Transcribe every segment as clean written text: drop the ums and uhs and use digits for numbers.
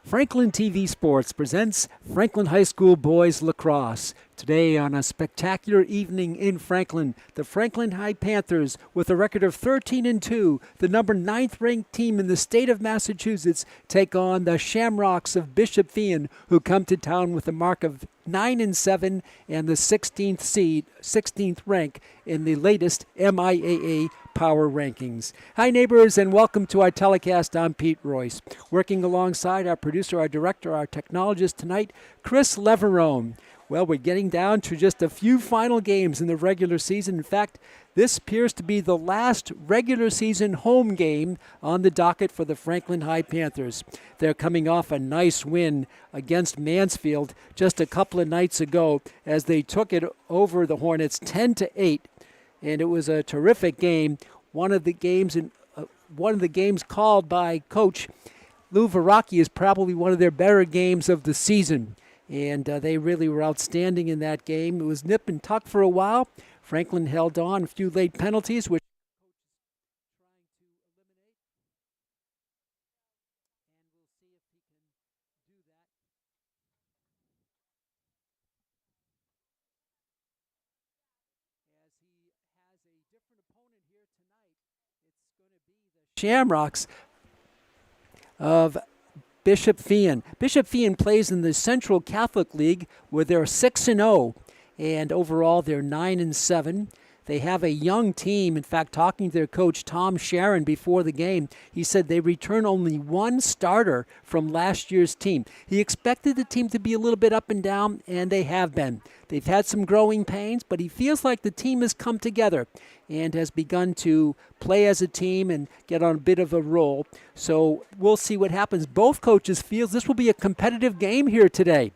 Franklin TV Sports presents Franklin High School Boys Lacrosse. Today on a spectacular evening in Franklin, the Franklin High Panthers, with a record of 13-2, the number 9th ranked team in the state of Massachusetts, take on the Shamrocks of Bishop Feion, who come to town with a mark of 9-7 and the 16th rank in the latest MIAA Power Rankings. Hi neighbors, and welcome to our telecast. I'm Pete Royce. Working alongside our producer, our director, our technologist tonight, Chris Leverone. Well, we're getting down to just a few final games in the regular season. In fact, this appears to be the last regular season home game on the docket for the Franklin High Panthers. They're coming off a nice win against Mansfield just a couple of nights ago as they took it over the Hornets 10-8, and it was a terrific game. One of the games called by Coach Lou Veracchi is probably one of their better games of the season. And they really were outstanding in that game. It was nip and tuck for a while. Franklin held on, a few late penalties, which Shamrocks of Bishop Feion. Bishop Feion plays in the Central Catholic League, where they're 6-0, and overall they're 9-7. They have a young team. In fact, talking to their coach, Tom Sharon, before the game, he said they return only one starter from last year's team. He expected the team to be a little bit up and down, and they have been. They've had some growing pains, but he feels like the team has come together and has begun to play as a team and get on a bit of a roll. So we'll see what happens. Both coaches feel this will be a competitive game here today.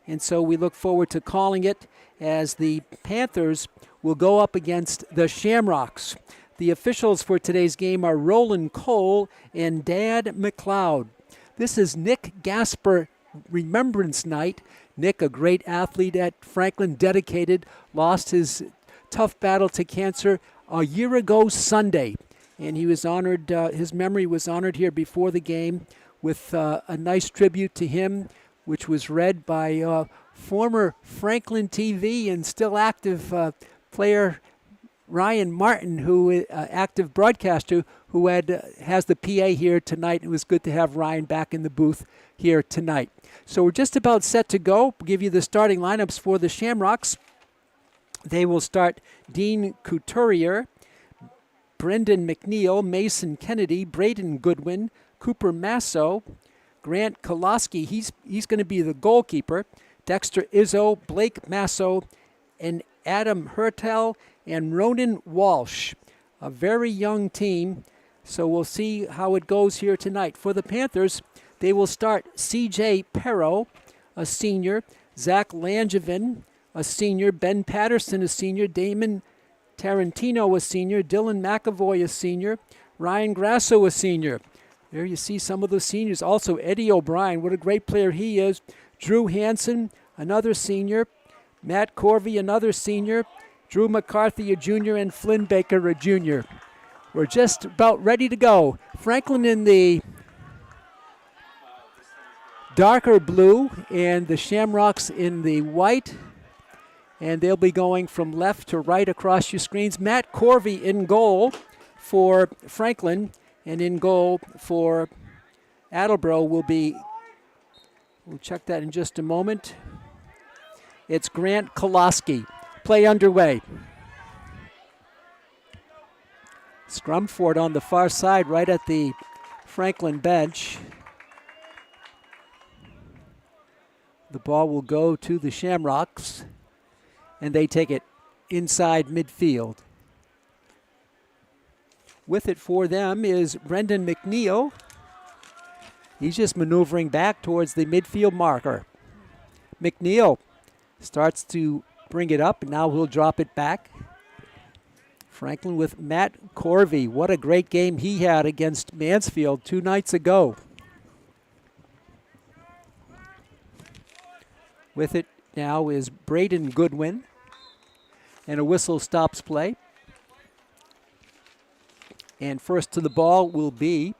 And so we look forward to calling it as the Panthers will go up against the Shamrocks. The officials for today's game are Roland Cole and Dad McLeod. This is Nick Gasper Remembrance Night. Nick, a great athlete at Franklin, dedicated, lost his tough battle to cancer a year ago Sunday. And he was honored, his memory was honored here before the game with a nice tribute to him, which was read by former Franklin TV and still active player Ryan Martin, who active broadcaster, who has the PA here tonight. It was good to have Ryan back in the booth here tonight. So we're just about set to go. We'll give you the starting lineups for the Shamrocks. They will start Dean Couturier, Brendan McNeil, Mason Kennedy, Braden Goodwin, Cooper Masso, Grant Koloski. He's going to be the goalkeeper. Dexter Izzo, Blake Masso, and Adam Hertel and Ronan Walsh. A very young team, so we'll see how it goes here tonight. For the Panthers, they will start C.J. Perro, a senior, Zach Langevin, a senior, Ben Patterson, a senior, Damon Tarantino, a senior, Dylan McAvoy, a senior, Ryan Grasso, a senior. There you see some of the seniors. Also, Eddie O'Brien, what a great player he is. Drew Hansen, another senior. Matt Corvey, another senior. Drew McCarthy, a junior, and Flynn Baker, a junior. We're just about ready to go. Franklin in the darker blue and the Shamrocks in the white. And they'll be going from left to right across your screens. Matt Corvey in goal for Franklin, and in goal for Attleboro will be, we'll check that in just a moment. It's Grant Koloski. Play underway. Scrum for it on the far side, right at the Franklin bench. The ball will go to the Shamrocks, and they take it inside midfield. With it for them is Brendan McNeil. He's just maneuvering back towards the midfield marker. McNeil starts to bring it up, and now he'll drop it back. Franklin with Matt Corvey. What a great game he had against Mansfield 2 nights ago. With it now is Braden Goodwin, and a whistle stops play. And first to the ball will be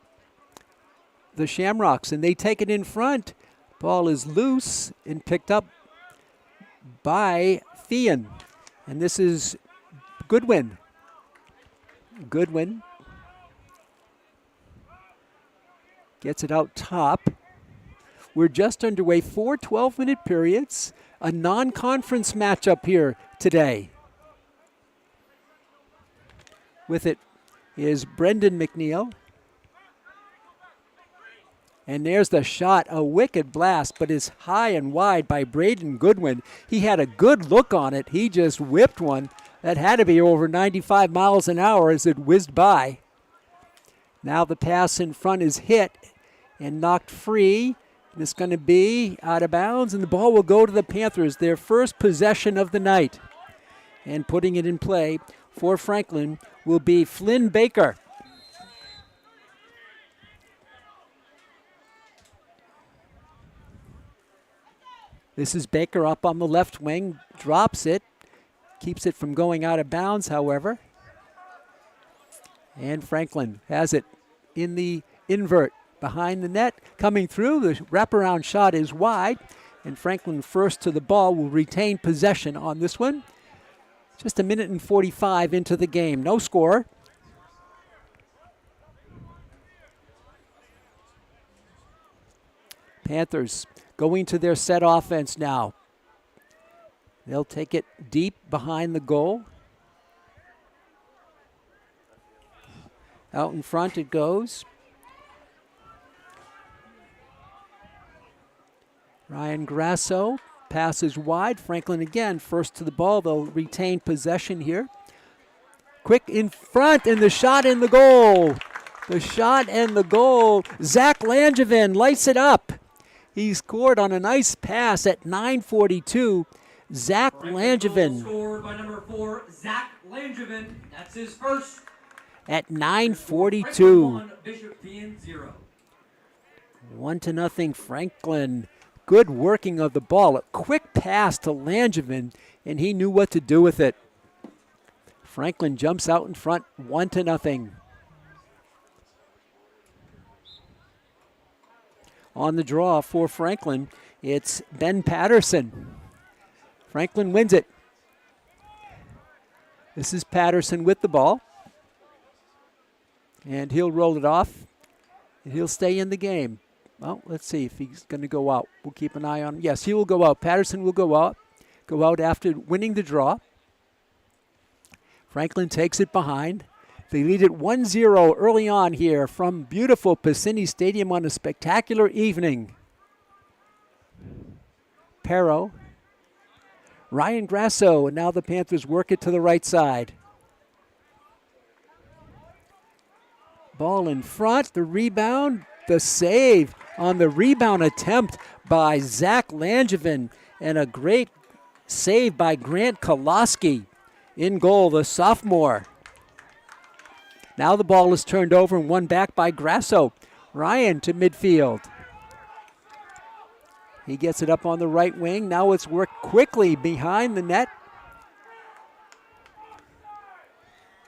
the Shamrocks, and they take it in front. Ball is loose and picked up by Fian. And this is Goodwin. Goodwin gets it out top. We're just underway, 4 12-minute periods. A non-conference matchup here today. With it is Brendan McNeil. And there's the shot, a wicked blast, but is high and wide by Braden Goodwin. He had a good look on it. He just whipped one. That had to be over 95 miles an hour as it whizzed by. Now the pass in front is hit and knocked free. It's going to be out of bounds, and the ball will go to the Panthers, their first possession of the night. And putting it in play for Franklin will be Flynn Baker. This is Baker up on the left wing, drops it, keeps it from going out of bounds, however. And Franklin has it in the invert behind the net, coming through. The wraparound shot is wide, and Franklin first to the ball will retain possession on this one. Just a minute and 45 into the game. No score. Panthers going to their set offense now. They'll take it deep behind the goal. Out in front it goes. Ryan Grasso passes wide. Franklin again first to the ball. They'll retain possession here. Quick in front, and the shot in the goal. The shot and the goal. Zach Langevin lights it up. He scored on a nice pass at 9:42. Zach Langevin. Scored by number 4, Zach Langevin. That's his first. At 9:42. Bishop Fian 0. 1-0 Franklin. Good working of the ball. A quick pass to Langevin, and he knew what to do with it. Franklin jumps out in front, 1-0. On the draw for Franklin, it's Ben Patterson. Franklin wins it. This is Patterson with the ball. And he'll roll it off, and he'll stay in the game. Well, let's see if he's going to go out. We'll keep an eye on him. Yes, he will go out. Patterson will go out after winning the draw. Franklin takes it behind. They lead it 1-0 early on here from beautiful Piscini Stadium on a spectacular evening. Perro. Ryan Grasso, and now the Panthers work it to the right side. Ball in front, the rebound, the save on the rebound attempt by Zach Langevin, and a great save by Grant Koloski. In goal, the sophomore. Now the ball is turned over and won back by Grasso. Ryan to midfield. He gets it up on the right wing. Now it's worked quickly behind the net.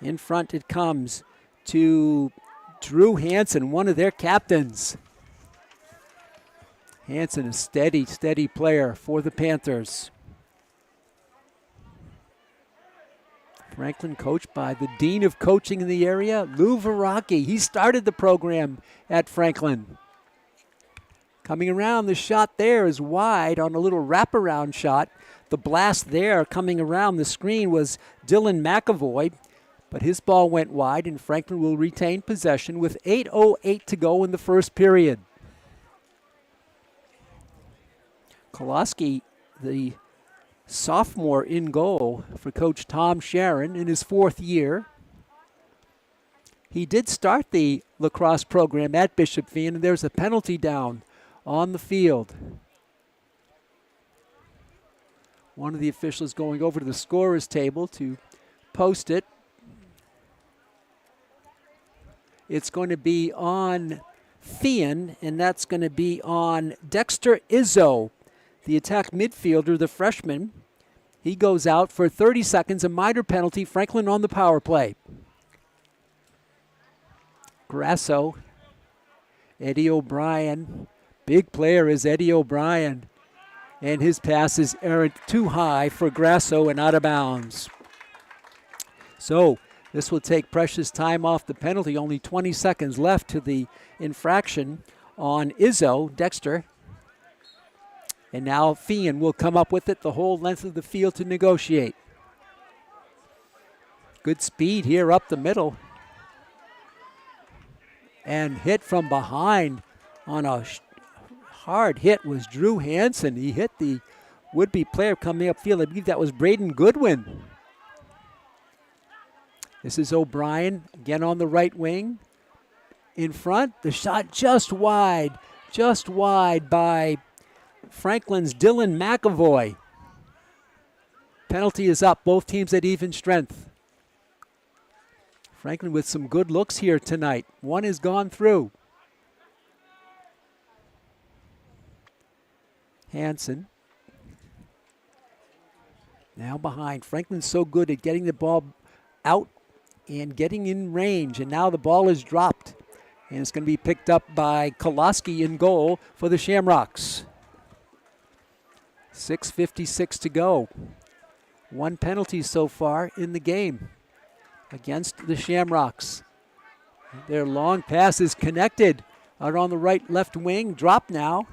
In front it comes to Drew Hansen, one of their captains. Hansen, a steady player for the Panthers. Franklin coached by the Dean of Coaching in the area, Lou Veracki. He started the program at Franklin. Coming around, the shot there is wide on a little wraparound shot. The blast there coming around the screen was Dylan McAvoy, but his ball went wide, and Franklin will retain possession with 8:08 to go in the first period. Koloski, the sophomore in goal for Coach Tom Sharon in his 4th year. He did start the lacrosse program at Bishop Fian, and there's a penalty down on the field. One of the officials going over to the scorer's table to post it. It's going to be on Fian, and that's going to be on Dexter Izzo, the attack midfielder, the freshman. He goes out for 30 seconds, a minor penalty. Franklin on the power play. Grasso, Eddie O'Brien Big player is Eddie O'Brien, and his pass is errant too high for Grasso and out of bounds. So this will take precious time off the penalty. Only 20 seconds left to the infraction on Izzo, Dexter. And now Fian will come up with it the whole length of the field to negotiate. Good speed here up the middle. And hit from behind on a hard hit was Drew Hansen. He hit the would-be player coming upfield. I believe that was Braden Goodwin. This is O'Brien again on the right wing. In front, the shot just wide by Franklin's Dylan McAvoy. Penalty is up, both teams at even strength. Franklin with some good looks here tonight. One has gone through. Hansen. Now behind. Franklin's so good at getting the ball out and getting in range, and now the ball is dropped. And it's going to be picked up by Koloski in goal for the Shamrocks. 6:56 to go. One penalty so far in the game against the Shamrocks. Their long pass is connected out on the right left wing. Drop now.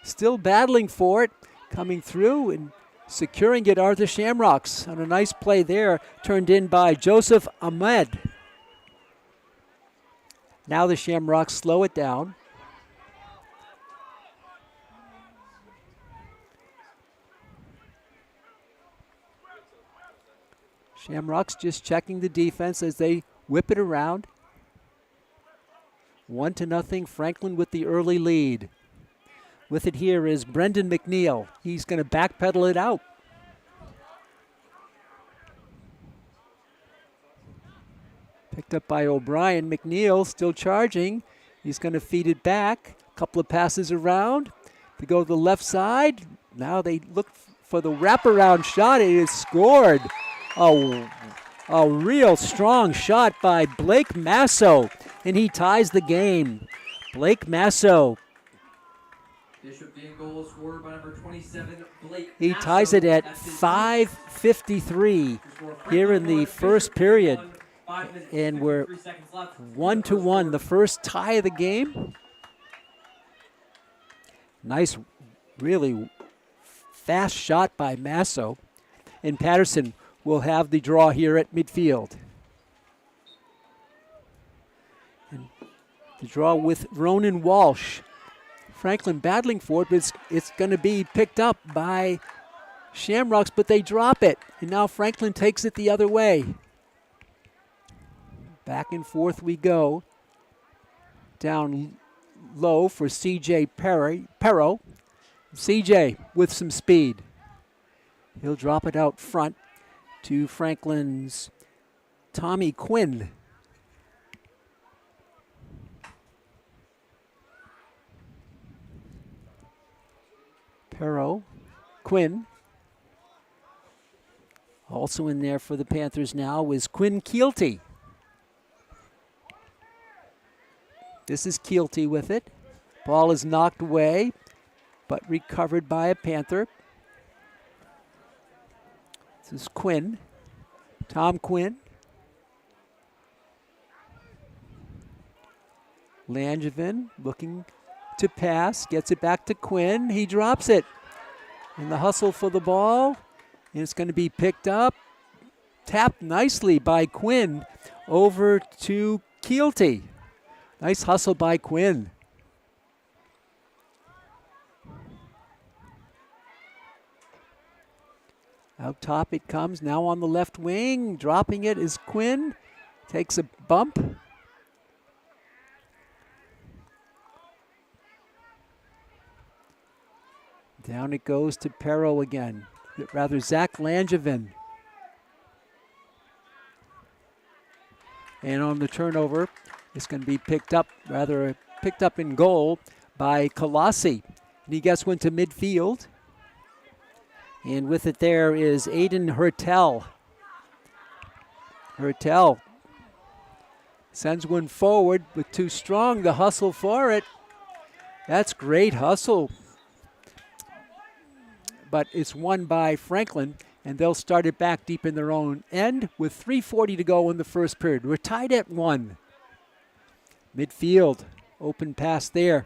Still battling for it. Coming through and securing it are the Shamrocks. On a nice play there, turned in by Joseph Ahmed. Now the Shamrocks slow it down. Shamrocks just checking the defense as they whip it around. 1-0, Franklin with the early lead. With it here is Brendan McNeil. He's going to backpedal it out. Picked up by O'Brien. McNeil still charging. He's going to feed it back. Couple of passes around. They go to the left side. Now they look for the wraparound shot. It is scored. A real strong shot by Blake Masso, and he ties the game. Blake Masso. Bishop being goal scored by number 27, Blake He Masso. ties it at That's his 5:53 here in the first period. And we're 1-1, the first tie of the game. Nice, really fast shot by Masso. And Patterson will have the draw here at midfield. And the draw with Ronan Walsh. Franklin battling for it, but it's going to be picked up by Shamrocks, but they drop it. And now Franklin takes it the other way. Back and forth we go. Down low for C.J. Perro. C.J. with some speed. He'll drop it out front to Franklin's Tommy Quinn. Perro, Quinn. Also in there for the Panthers now is Quinn Keelty. This is Keelty with it. Ball is knocked away, but recovered by a Panther. This is Quinn, Tom Quinn. Langevin looking to pass, gets it back to Quinn. He drops it. In the hustle for the ball, and it's going to be picked up. Tapped nicely by Quinn over to Keelty. Nice hustle by Quinn. Out top it comes, now on the left wing. Dropping it is Quinn. Takes a bump. Down it goes to Perro again. Rather, Zach Langevin. And on the turnover, it's going to be picked up in goal by Colossi. And he gets one to midfield. And with it there is Aiden Hertel. Hertel sends one forward, but too strong. The hustle for it. That's great hustle. But it's won by Franklin, and they'll start it back deep in their own end with 3:40 to go in the first period. We're tied at 1. Midfield, open pass there.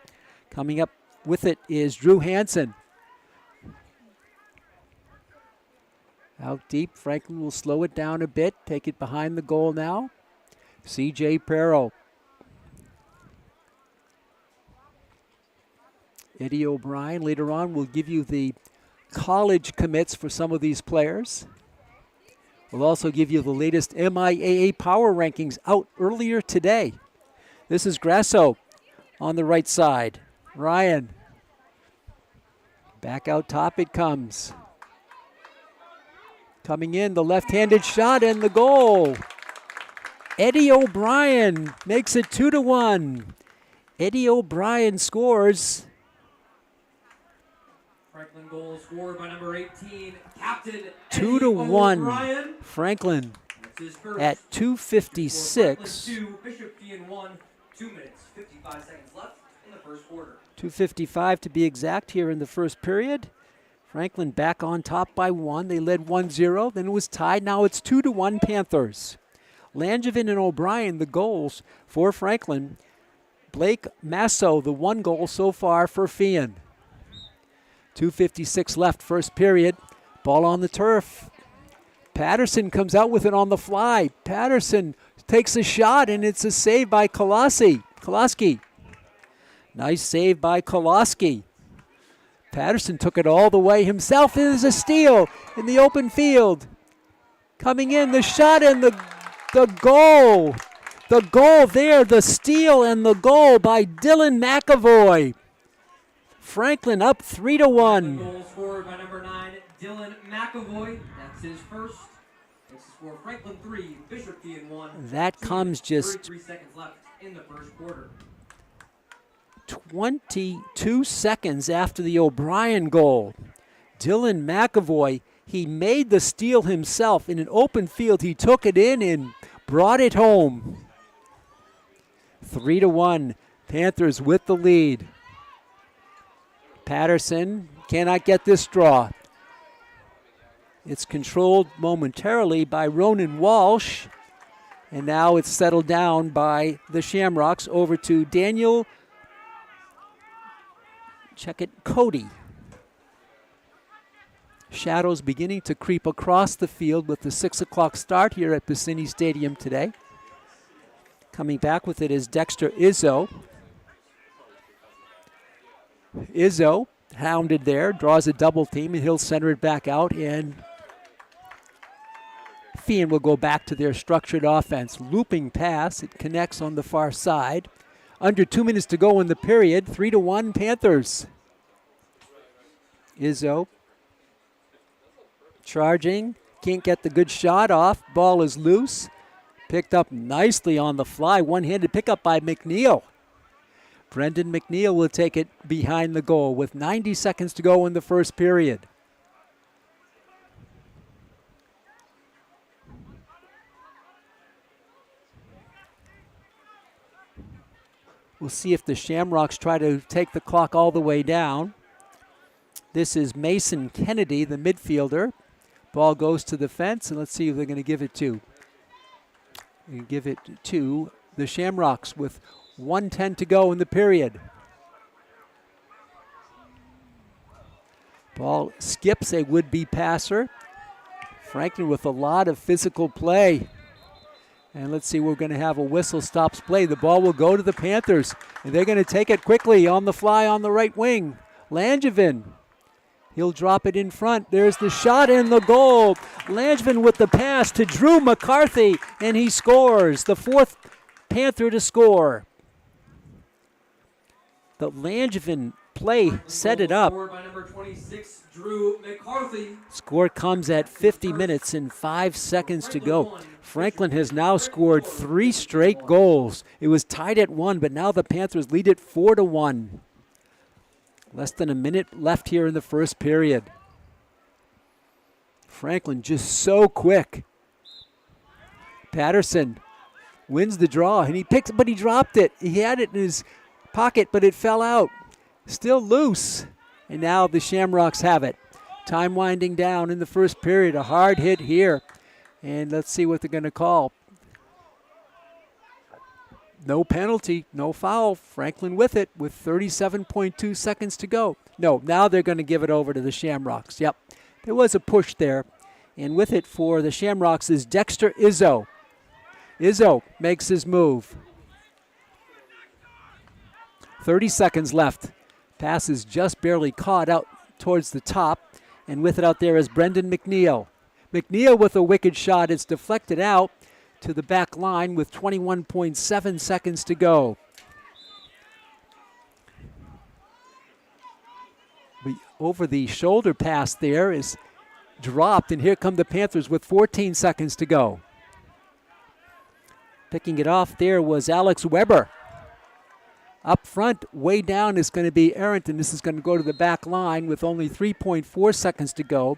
Coming up with it is Drew Hansen. Out deep, Franklin will slow it down a bit, take it behind the goal now. C.J. Perro. Eddie O'Brien later on will give you the college commits for some of these players. We'll also give you the latest MIAA power rankings out earlier today. This is Grasso on the right side. Ryan. Back out top it comes. Coming in, the left-handed shot and the goal. Eddie O'Brien makes it 2-1. Eddie O'Brien scores. Franklin goal scored by number 18, Captain 2-1. O'Brien. Franklin That's his first. at 2:56. 2, Bishop being 1, 2 minutes, 55 seconds left in the first quarter. 2:55 to be exact here in the first period. Franklin back on top by 1. They led 1-0, then it was tied. Now it's 2-1 Panthers. Langevin and O'Brien, the goals for Franklin. Blake Masso, the 1 goal so far for Fian. 2:56 left, first period. Ball on the turf. Patterson comes out with it on the fly. Patterson takes a shot, and it's a save by Koloski. Nice save by Koloski. Patterson took it all the way himself. It is a steal in the open field. Coming in, the shot and the goal. The goal there, the steal and the goal by Dylan McAvoy. Franklin up 3-1. Goal scored by number 9, Dylan McAvoy. That's his first. This is for Franklin 3, Bishop being 1. That comes just 33 seconds left in the first quarter. 22 seconds after the O'Brien goal. Dylan McAvoy, he made the steal himself in an open field. He took it in and brought it home. 3-1, Panthers with the lead. Patterson cannot get this draw. It's controlled momentarily by Ronan Walsh. And now it's settled down by the Shamrocks over to Daniel Cody. Shadows beginning to creep across the field with the 6 o'clock start here at Bassini Stadium today. Coming back with it is Dexter Izzo. Izzo, hounded there, draws a double team, and he'll center it back out, and Fian will go back to their structured offense. Looping pass, it connects on the far side. Under 2 minutes to go in the period, 3-1 Panthers. Izzo charging, can't get the good shot off. Ball is loose, picked up nicely on the fly. One-handed pickup by McNeil. Brendan McNeil will take it behind the goal with 90 seconds to go in the first period. We'll see if the Shamrocks try to take the clock all the way down. This is Mason Kennedy, the midfielder. Ball goes to the fence, and let's see who they're going to give it to. They give it to the Shamrocks with 1:10 to go in the period. Ball skips a would-be passer. Franklin with a lot of physical play. And let's see, we're going to have a whistle stops play. The ball will go to the Panthers, and they're going to take it quickly on the fly on the right wing. Langevin, he'll drop it in front. There's the shot and the goal. Langevin with the pass to Drew McCarthy, and he scores. The 4th Panther to score. The Langevin play set it up. Scored by number 26, Drew McCarthy. Score comes at 50 minutes and 5 seconds to go. Franklin has now scored 3 straight goals. It was tied at 1, but now the Panthers lead it 4-1. Less than a minute left here in the first period. Franklin just so quick. Patterson wins the draw, and he picks it, but he dropped it. He had it in his pocket, but it fell out. Still loose. And now the Shamrocks have it. Time winding down in the first period. A hard hit here. And let's see what they're going to call. No penalty, no foul. Franklin with it with 37.2 seconds to go. No, now they're going to give it over to the Shamrocks. Yep, there was a push there. And with it for the Shamrocks is Dexter Izzo. Izzo makes his move. 30 seconds left. Pass is just barely caught out towards the top. And with it out there is Brendan McNeil. McNeil with a wicked shot. It's deflected out to the back line with 21.7 seconds to go. Over the shoulder pass there is dropped, and here come the Panthers with 14 seconds to go. Picking it off there was Alex Weber. Up front, way down is going to be Arrington. This is going to go to the back line with only 3.4 seconds to go.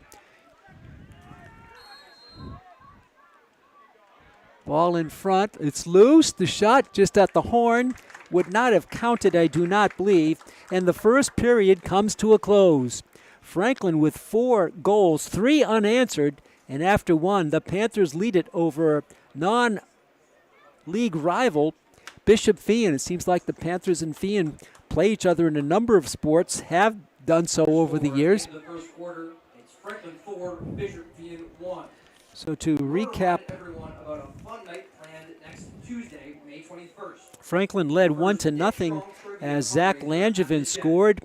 Ball in front. It's loose. The shot just at the horn would not have counted, I do not believe. And the first period comes to a close. Franklin with 4 goals, 3 unanswered. And after one, the Panthers lead it over non-league rival Bishop Feehan. It seems like the Panthers and Feehan play each other in a number of sports, have done so over the years. In the first quarter, it's Franklin 4, Bishop Feehan 1. So to recap, Everyone about a fun night planned next Tuesday, May 21st. Franklin led 1-0 as Zach Langevin scored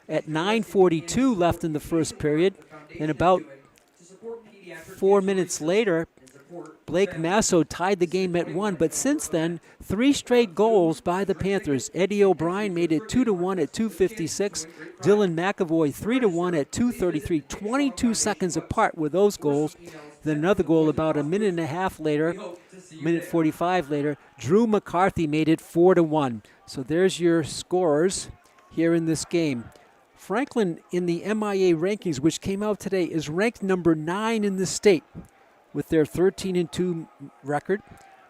at 9:42 left in the first period. And about 4 minutes later, Blake Masso tied the game at 1. But since then, 3 straight goals by the Panthers. Eddie O'Brien made it 2-1 at 2:56. Dylan McAvoy 3-1 at 2:33. 22 seconds apart were those goals. Then another goal about a minute and a half later, minute 45 later, Drew McCarthy made it 4-1. So there's your scores here in this game. Franklin in the MIA rankings, which came out today, is ranked number 9 in the state with their 13-2 record.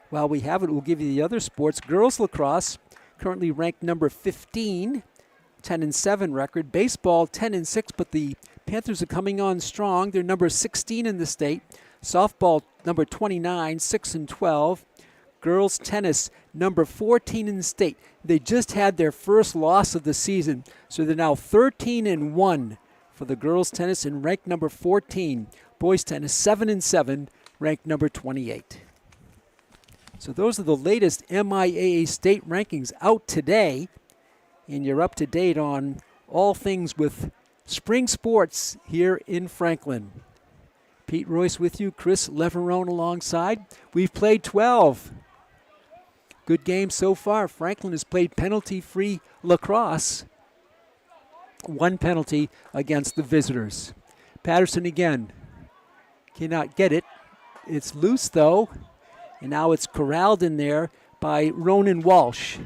While we have it, we'll give you the other sports. Girls lacrosse, currently ranked number 15, 10-7 record. Baseball, 10-6, but the Panthers are coming on strong. They're number 16 in the state. Softball, number 29, 6-12. Girls tennis, number 14 in the state. They just had their first loss of the season, so they're now 13-1 for the girls tennis and ranked number 14. Boys tennis, 7-7, ranked number 28. So those are the latest MIAA state rankings out today, and you're up to date on all things with spring sports here in Franklin. Pete Royce with you, Chris Leverone alongside. We've played 12. Good game so far. Franklin has played penalty-free lacrosse. 1 penalty against the visitors. Patterson again. Cannot get it. It's loose though. And now it's corralled in there by Ronan Walsh.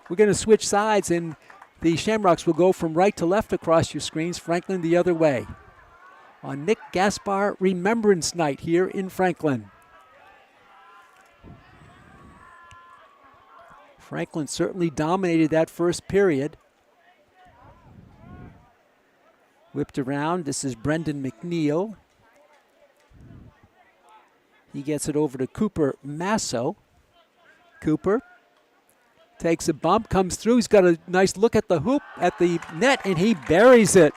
We're going to switch sides, and the Shamrocks will go from right to left across your screens. Franklin the other way. On Nick Gaspar Remembrance Night here in Franklin. Franklin certainly dominated that first period. Whipped around. This is Brendan McNeil. He gets it over to Cooper Masso. Cooper takes a bump, comes through. He's got a nice look at the hoop, at the net, and he buries it.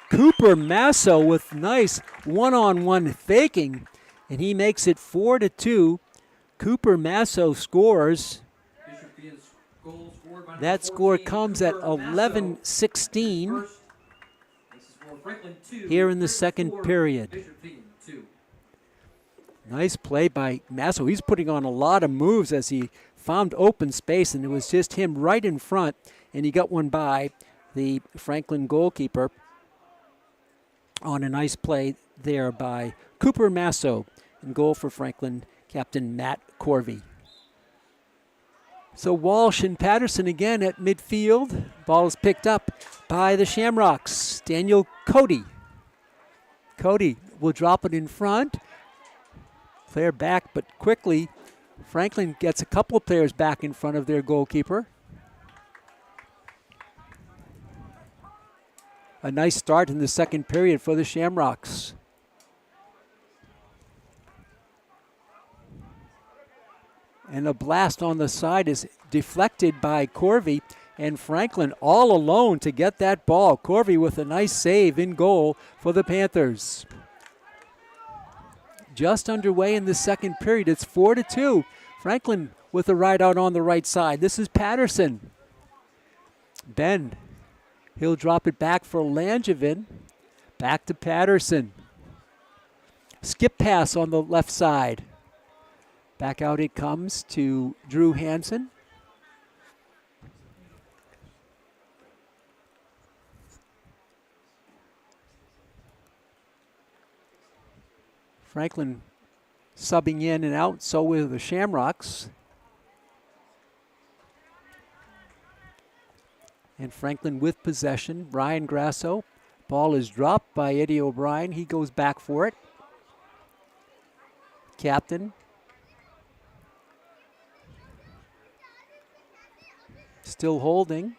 Cooper Masso with nice one-on-one faking, and he makes it 4-2. Cooper Masso scores. That score comes at 11:16 here in the second period. Nice play by Masso. He's putting on a lot of moves as he found open space, and it was just him right in front, and he got one by the Franklin goalkeeper on a nice play there by Cooper Masso. And goal for Franklin, Captain Matt Corvey. So Walsh and Patterson again at midfield. Ball is picked up by the Shamrocks. Daniel Cody. Cody will drop it in front. Player back, but quickly Franklin gets a couple of players back in front of their goalkeeper. a nice start in the second period for the Shamrocks. And a blast on the side is deflected by Corvey, and Franklin all alone to get that ball. Corvey with a nice save in goal for the Panthers. Just underway in the second period. It's 4-2. Franklin with a ride out on the right side. This is Patterson. Ben. He'll drop it back for Langevin. Back to Patterson. Skip pass on the left side. Back out it comes to Drew Hansen. Franklin subbing in and out, so will the Shamrocks. And Franklin with possession. Ryan Grasso. Ball is dropped by Eddie O'Brien. He goes back for it. Captain. Still holding.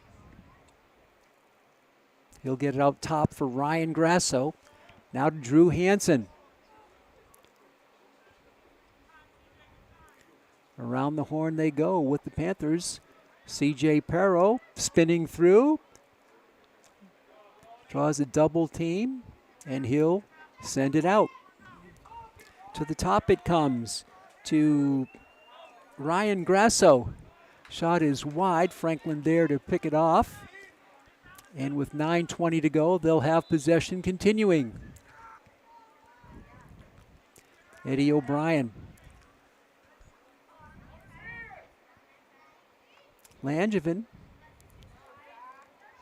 He'll get it out top for Ryan Grasso. Now to Drew Hansen. Around the horn they go with the Panthers. C.J. Perro spinning through. Draws a double team, and he'll send it out. To the top it comes to Ryan Grasso. Shot is wide. Franklin there to pick it off. And with 9:20 to go, they'll have possession continuing. Eddie O'Brien. Langevin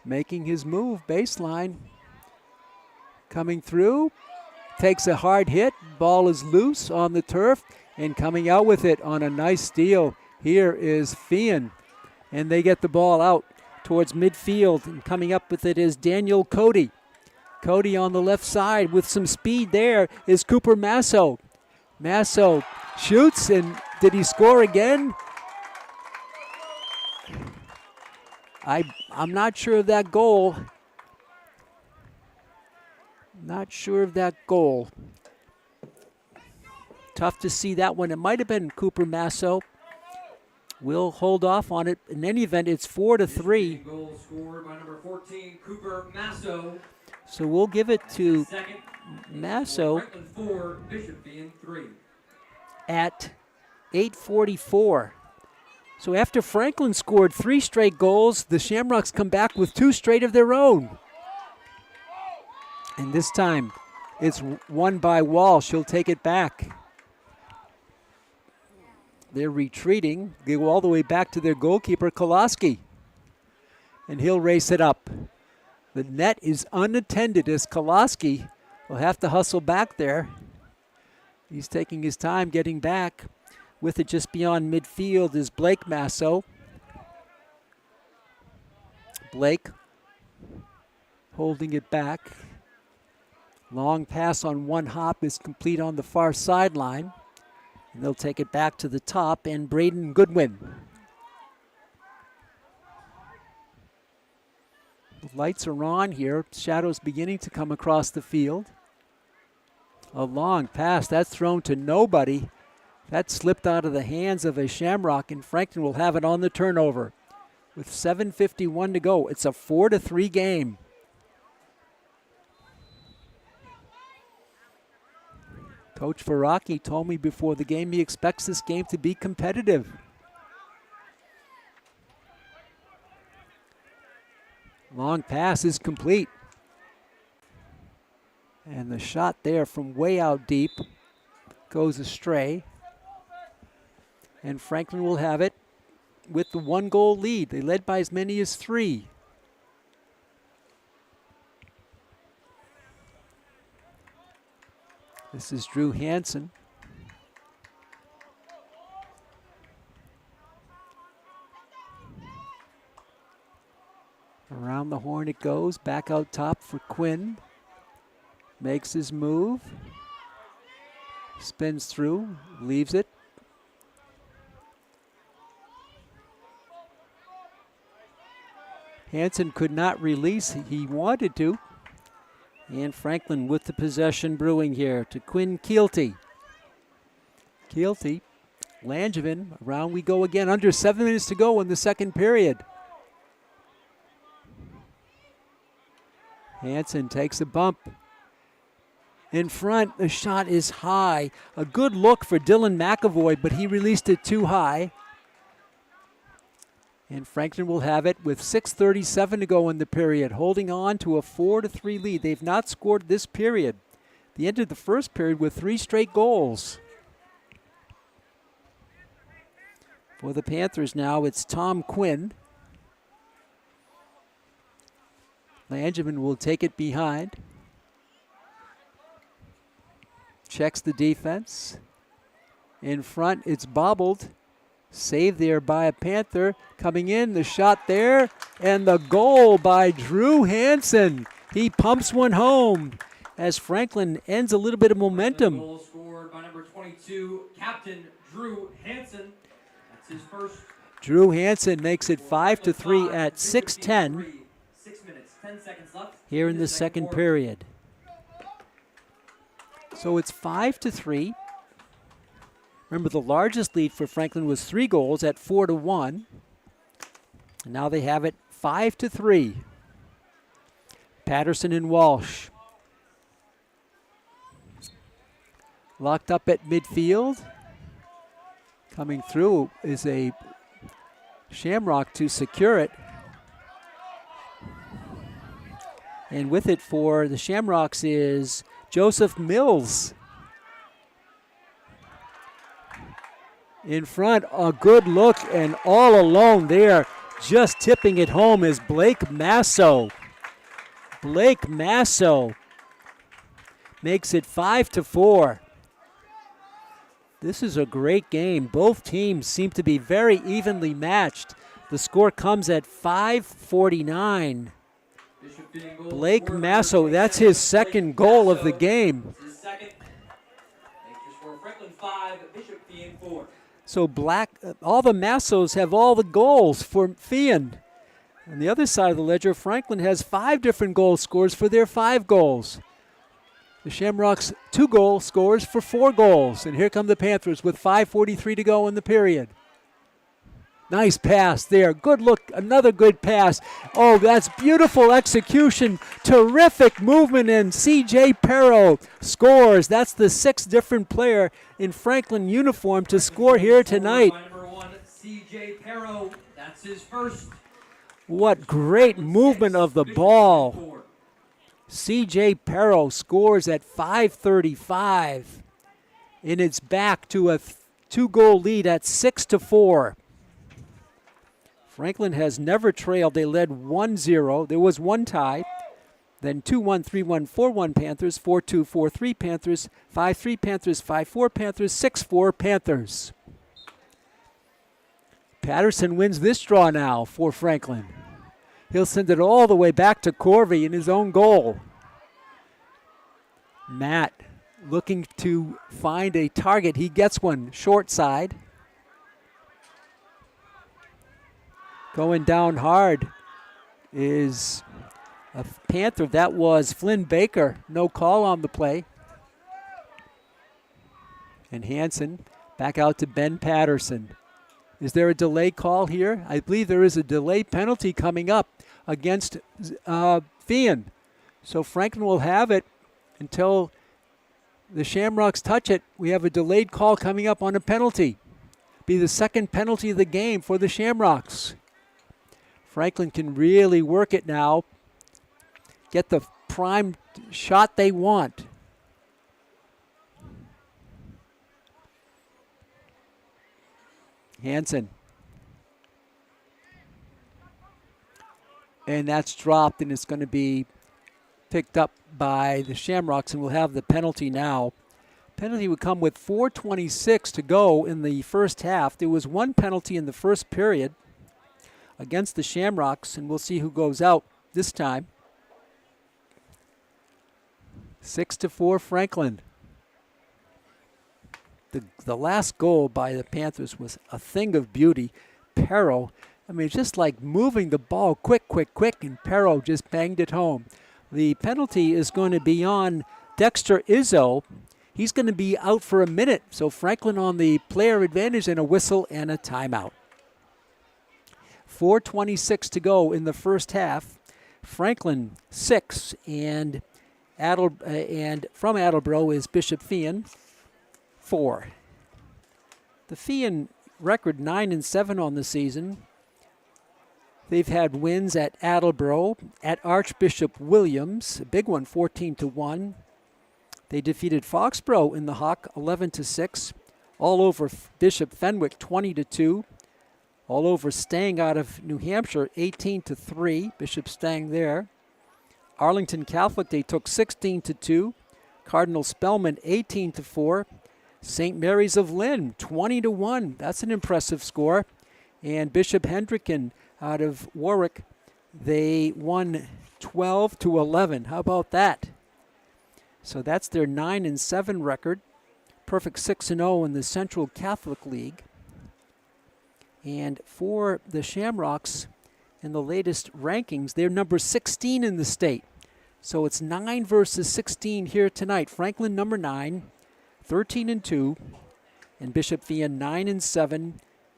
making his move, baseline. Coming through, takes a hard hit. Ball is loose on the turf, and coming out with it on a nice steal. Here is Fian, and they get the ball out towards midfield, and coming up with it is Daniel Cody. Cody on the left side with some speed there is Cooper Masso. Masso shoots, and did he score again? I'm not sure of that goal. Not sure of that goal. Tough to see that one. It might have been Cooper Masso. We'll hold off on it. In any event, it's 4-3. Goal scored by number 14, Cooper Masso. So we'll give it to Masso Franklin 4, Bishop being 3. at 8:44. So after Franklin scored 3 straight goals, the Shamrocks come back with 2 straight of their own. And this time, it's won by Walsh. He'll take it back. They're retreating. They go all the way back to their goalkeeper, Koloski. And he'll race it up. The net is unattended as Koloski will have to hustle back there. He's taking his time getting back. With it just beyond midfield is Blake Masso. Blake holding it back. Long pass on one hop is complete on the far sideline. And they'll take it back to the top, and Braden Goodwin. The lights are on here. Shadows beginning to come across the field. A long pass. That's thrown to nobody. That slipped out of the hands of a Shamrock, and Franklin will have it on the turnover. With 7:51 to go, it's a 4-3 game. Coach Veracki told me before the game he expects this game to be competitive. Long pass is complete. And the shot there from way out deep goes astray. And Franklin will have it with the 1-goal lead. They led by as many as 3. This is Drew Hansen. Around the horn it goes, back out top for Quinn. Makes his move. Spins through, leaves it. Hansen could not release. He wanted to. And Franklin with the possession brewing here to Quinn Keelty. Keelty, Langevin, around we go again. Under 7 minutes to go in the second period. Hansen takes a bump. In front, the shot is high. A good look for Dylan McAvoy, but he released it too high. And Franklin will have it with 6:37 to go in the period, holding on to a 4-3 lead. They've not scored this period. They ended the first period with 3 straight goals. For the Panthers now, it's Tom Quinn. Langevin will take it behind. Checks the defense. In front, it's bobbled. Saved there by a Panther. Coming in, the shot there, and the goal by Drew Hansen. He pumps one home as Franklin ends a little bit of momentum. Goal scored by number 22, Captain Drew Hansen. That's his first. Drew Hansen makes it 5-3 at 6:10 6 minutes, 10 seconds left here in the second period. So it's 5-3. Remember, the largest lead for Franklin was 3 goals at 4-1. And now they have it 5-3. Patterson and Walsh. Locked up at midfield. Coming through is a Shamrock to secure it. And with it for the Shamrocks is Joseph Mills. In front, a good look, and all alone there, just tipping it home is Blake Masso. Blake Masso makes it 5-4. This is a great game. Both teams seem to be very evenly matched. The score comes at 5:49. Blake Masso, that's his second goal of the game. His second. Makes for Franklin 5, Bishop Fian 4. So all the Massos have all the goals for Fian. On the other side of the ledger, Franklin has 5 different goal scorers for their 5 goals. The Shamrocks 2 goal scorers for 4 goals. And here come the Panthers with 5:43 to go in the period. Nice pass there. Good look. Another good pass. Oh, that's beautiful execution. Terrific movement, and C.J. Perro scores. That's the 6th different player in Franklin uniform to score here tonight. Number 1, C.J. Perro. That's his first. What great movement of the ball. C.J. Perro scores at 5:35. And it's back to a 2-goal lead at 6-4. Franklin has never trailed. They led 1-0. There was one tie. Then 2-1, 3-1, 4-1 Panthers, 4-2, 4-3 Panthers, 5-3 Panthers, 5-4 Panthers, 6-4 Panthers. Patterson wins this draw now for Franklin. He'll send it all the way back to Corvey in his own goal. Matt looking to find a target. He gets one short side. Going down hard is a Panther. That was Flynn Baker. No call on the play. And Hansen back out to Ben Patterson. Is there a delay call here? I believe there is a delay penalty coming up against Fian. So Franklin will have it until the Shamrocks touch it. We have a delayed call coming up on a penalty. Be the second penalty of the game for the Shamrocks. Franklin can really work it now. Get the prime shot they want. Hansen. And that's dropped, and it's going to be picked up by the Shamrocks, and we'll have the penalty now. Penalty would come with 4:26 to go in the first half. There was one penalty in the first period against the Shamrocks, and we'll see who goes out this time. 6-4 Franklin. The last goal by the Panthers was a thing of beauty. Perro, I mean, just like moving the ball quick, and Perro just banged it home. The penalty is going to be on Dexter Izzo. He's going to be out for a minute. So Franklin on the player advantage and a whistle and a timeout. 4:26 to go in the first half. Franklin 6 and from Attleboro is Bishop Feehan 4. The Feehan record 9-7 on the season. They've had wins at Attleboro, at Archbishop Williams, a big one, 14-1. They defeated Foxborough in the Hawk, 11-6. All over Bishop Fenwick, 20-2. All over Stang out of New Hampshire, 18-3. Bishop Stang there. Arlington Catholic, they took 16-2. Cardinal Spellman, 18-4. St. Mary's of Lynn, 20-1. That's an impressive score. And Bishop Hendricken out of Warwick, they won 12-11. How about that? So that's their 9-7 record. Perfect 6-0 in the Central Catholic League. And for the Shamrocks in the latest rankings, they're number 16 in the state. So it's 9 versus 16 here tonight. Franklin number 9, 13-2, and Bishop Feehan 9-7,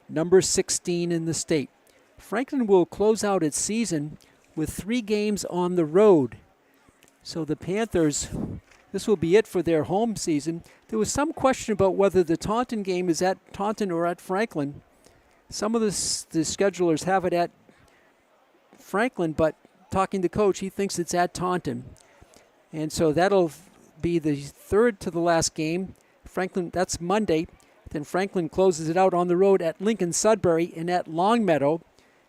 number 16 in the state. Franklin will close out its season with 3 games on the road. So the Panthers, this will be it for their home season. There was some question about whether the Taunton game is at Taunton or at Franklin. Some of the schedulers have it at Franklin, but talking to coach, he thinks it's at Taunton. And so that'll be the third to the last game. Franklin, that's Monday. Then Franklin closes it out on the road at Lincoln Sudbury and at Longmeadow.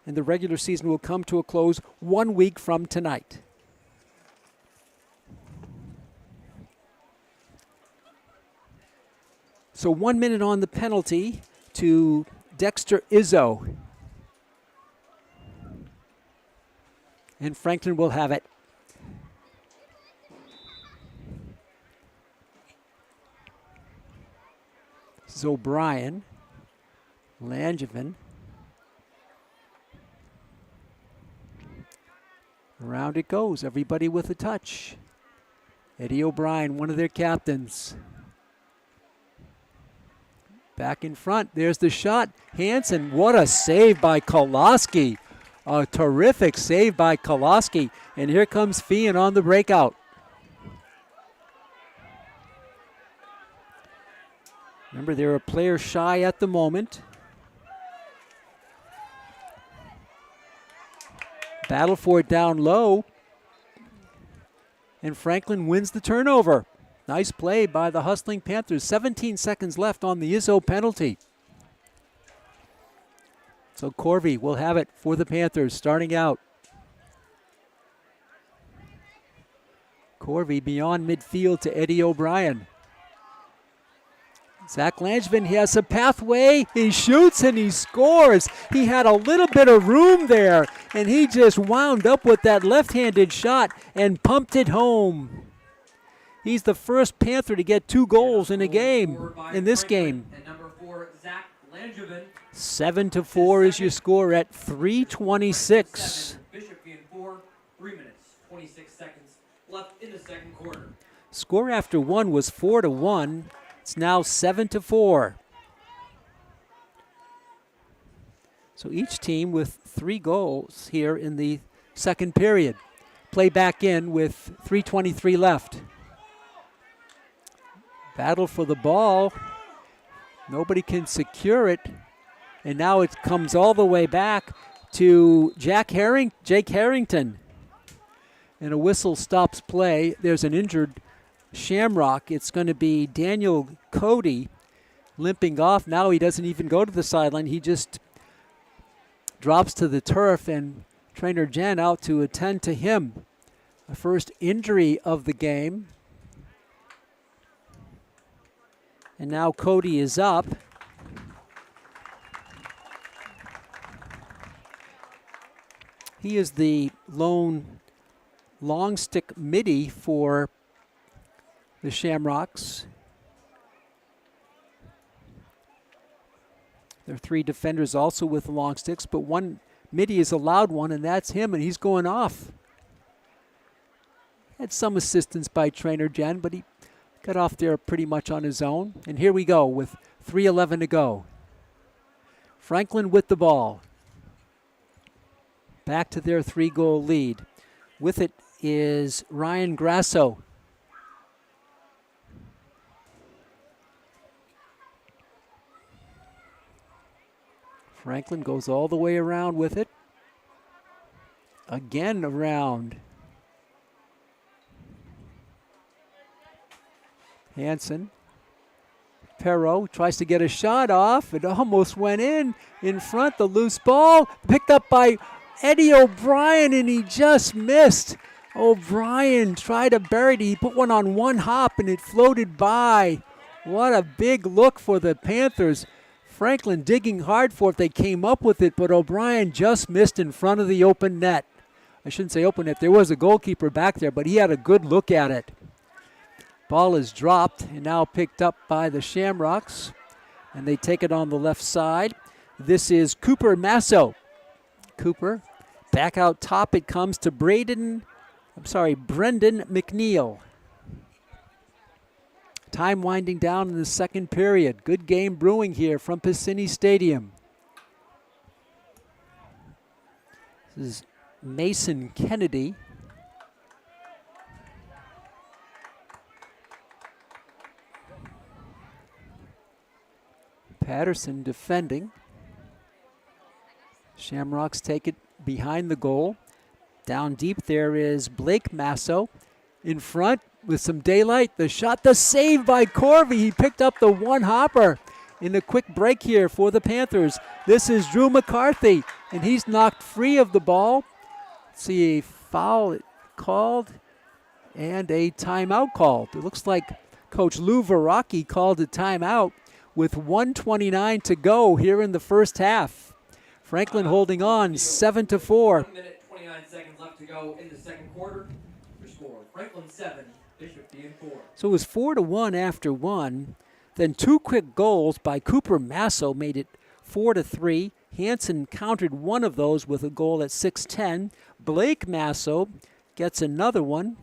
And the regular season will come to a close 1 week from tonight. So 1 minute on the penalty to Dexter Izzo. And Franklin will have it. This is O'Brien, Langevin. Around it goes, everybody with a touch. Eddie O'Brien, one of their captains. Back in front, there's the shot. Hansen, what a save by Koloski. A terrific save by Koloski. And here comes Feehan on the breakout. Remember, they're a player shy at the moment. Battle for it down low. And Franklin wins the turnover. Nice play by the hustling Panthers. 17 seconds left on the Izzo penalty. So Corvey will have it for the Panthers starting out. Corvey beyond midfield to Eddie O'Brien. Zach Langevin, he has a pathway. He shoots and he scores. He had a little bit of room there, and he just wound up with that left-handed shot and pumped it home. He's the first Panther to get 2 goals in a game, in this game. And number 4, Zach Langevin. 7-4 is your score at 3:26. Bishop Feehan 4, 3 minutes, 26 seconds left in the second quarter. Score after 1 was 4-1. It's now 7-4. So each team with 3 goals here in the second period. Play back in with 3:23 left. Battle for the ball. Nobody can secure it. And now it comes all the way back to Jake Harrington. And a whistle stops play. There's an injured Shamrock. It's going to be Daniel Cody limping off. Now he doesn't even go to the sideline. He just drops to the turf, and trainer Jen out to attend to him. The first injury of the game. And now Cody is up. He is the lone long stick midi for the Shamrocks. There are 3 defenders also with long sticks, but one midi is allowed one, and that's him, and he's going off. Had some assistance by trainer Jen, but he got off there pretty much on his own. And here we go with 3:11 to go. Franklin with the ball. Back to their 3-goal lead. With it is Ryan Grasso. Franklin goes all the way around with it. Again around. Hansen. Perro tries to get a shot off. It almost went in front. The loose ball picked up by Eddie O'Brien, and he just missed. O'Brien tried to bury it. He put one on one hop, and it floated by. What a big look for the Panthers. Franklin digging hard for it. They came up with it, but O'Brien just missed in front of the open net. I shouldn't say open net. There was a goalkeeper back there, but he had a good look at it. Ball is dropped and now picked up by the Shamrocks, and they take it on the left side. This is Cooper Masso. Cooper, back out top. It comes to Brendan McNeil. Time winding down in the second period. Good game brewing here from Piscini Stadium. This is Mason Kennedy. Patterson defending. Shamrocks take it behind the goal. Down deep there is Blake Masso. In front with some daylight. The shot, the save by Corvey. He picked up the one hopper in the quick break here for the Panthers. This is Drew McCarthy, and he's knocked free of the ball. Let's see, a foul called and a timeout called. It looks like Coach Lou Veracki called a timeout with 1:29 to go here in the first half. Franklin holding on 7-4. 1 minute, 29 seconds left to go in the second quarter. Your score, Franklin 7, Bishop being 4. So it was 4-1 after one. Then two quick goals by Cooper Masso made it 4-3. Hansen countered one of those with a goal at 6:10. Blake Masso gets another one,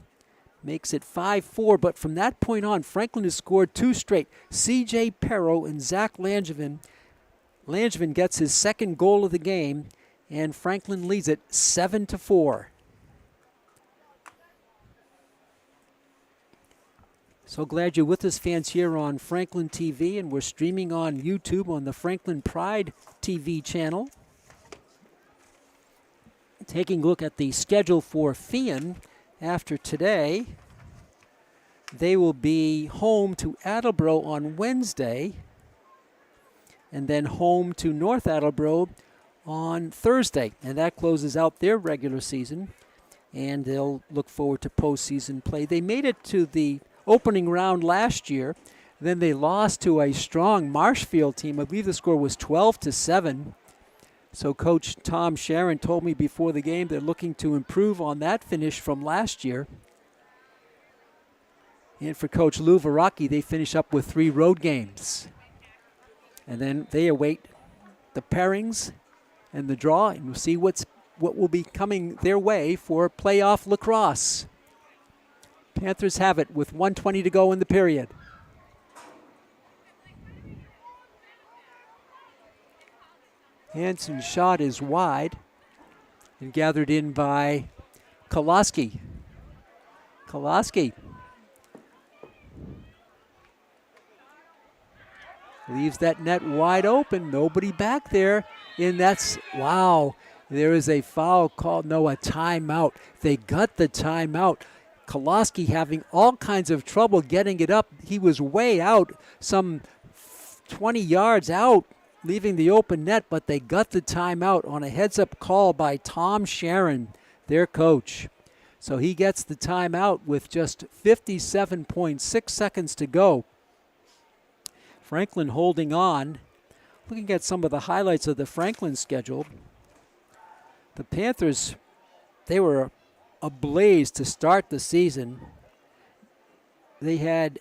makes it 5-4. But from that point on, Franklin has scored two straight. C.J. Perro and Zach Langevin. Langevin gets his second goal of the game, and Franklin leads it 7-4. So glad you're with us, fans, here on Franklin TV, and we're streaming on YouTube on the Franklin Pride TV channel. Taking a look at the schedule for Fian after today. They will be home to Attleboro on Wednesday, and then home to North Attleboro on Thursday. And that closes out their regular season, and they'll look forward to postseason play. They made it to the opening round last year. Then they lost to a strong Marshfield team. I believe the score was 12-7. So Coach Tom Sharon told me before the game they're looking to improve on that finish from last year. And for Coach Lou Veracki, they finish up with 3 road games. And then they await the pairings and the draw, and we'll see what will be coming their way for playoff lacrosse. Panthers have it with 1:20 to go in the period. Hansen's shot is wide and gathered in by Koloski. Koloski leaves that net wide open. Nobody back there. And that's, wow, there is a foul called. No, a timeout. They got the timeout. Koloski having all kinds of trouble getting it up. He was way out, some 20 yards out, leaving the open net, but they got the timeout on a heads-up call by Tom Sharon, their coach. So he gets the timeout with just 57.6 seconds to go. Franklin holding on. Looking at some of the highlights of the Franklin schedule, the Panthers, they were ablaze to start the season. They had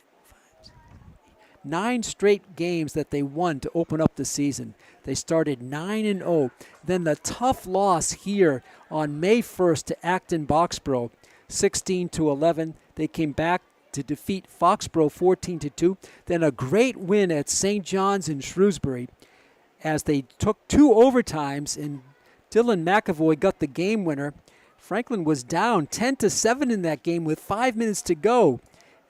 9 straight games that they won to open up the season. They started 9-0. Then the tough loss here on May 1st to Acton Boxborough. 16-11. They came back to defeat Foxborough 14-2. Then a great win at St. John's in Shrewsbury as they took 2 overtimes, and Dylan McAvoy got the game winner. Franklin was down 10-7 in that game with 5 minutes to go.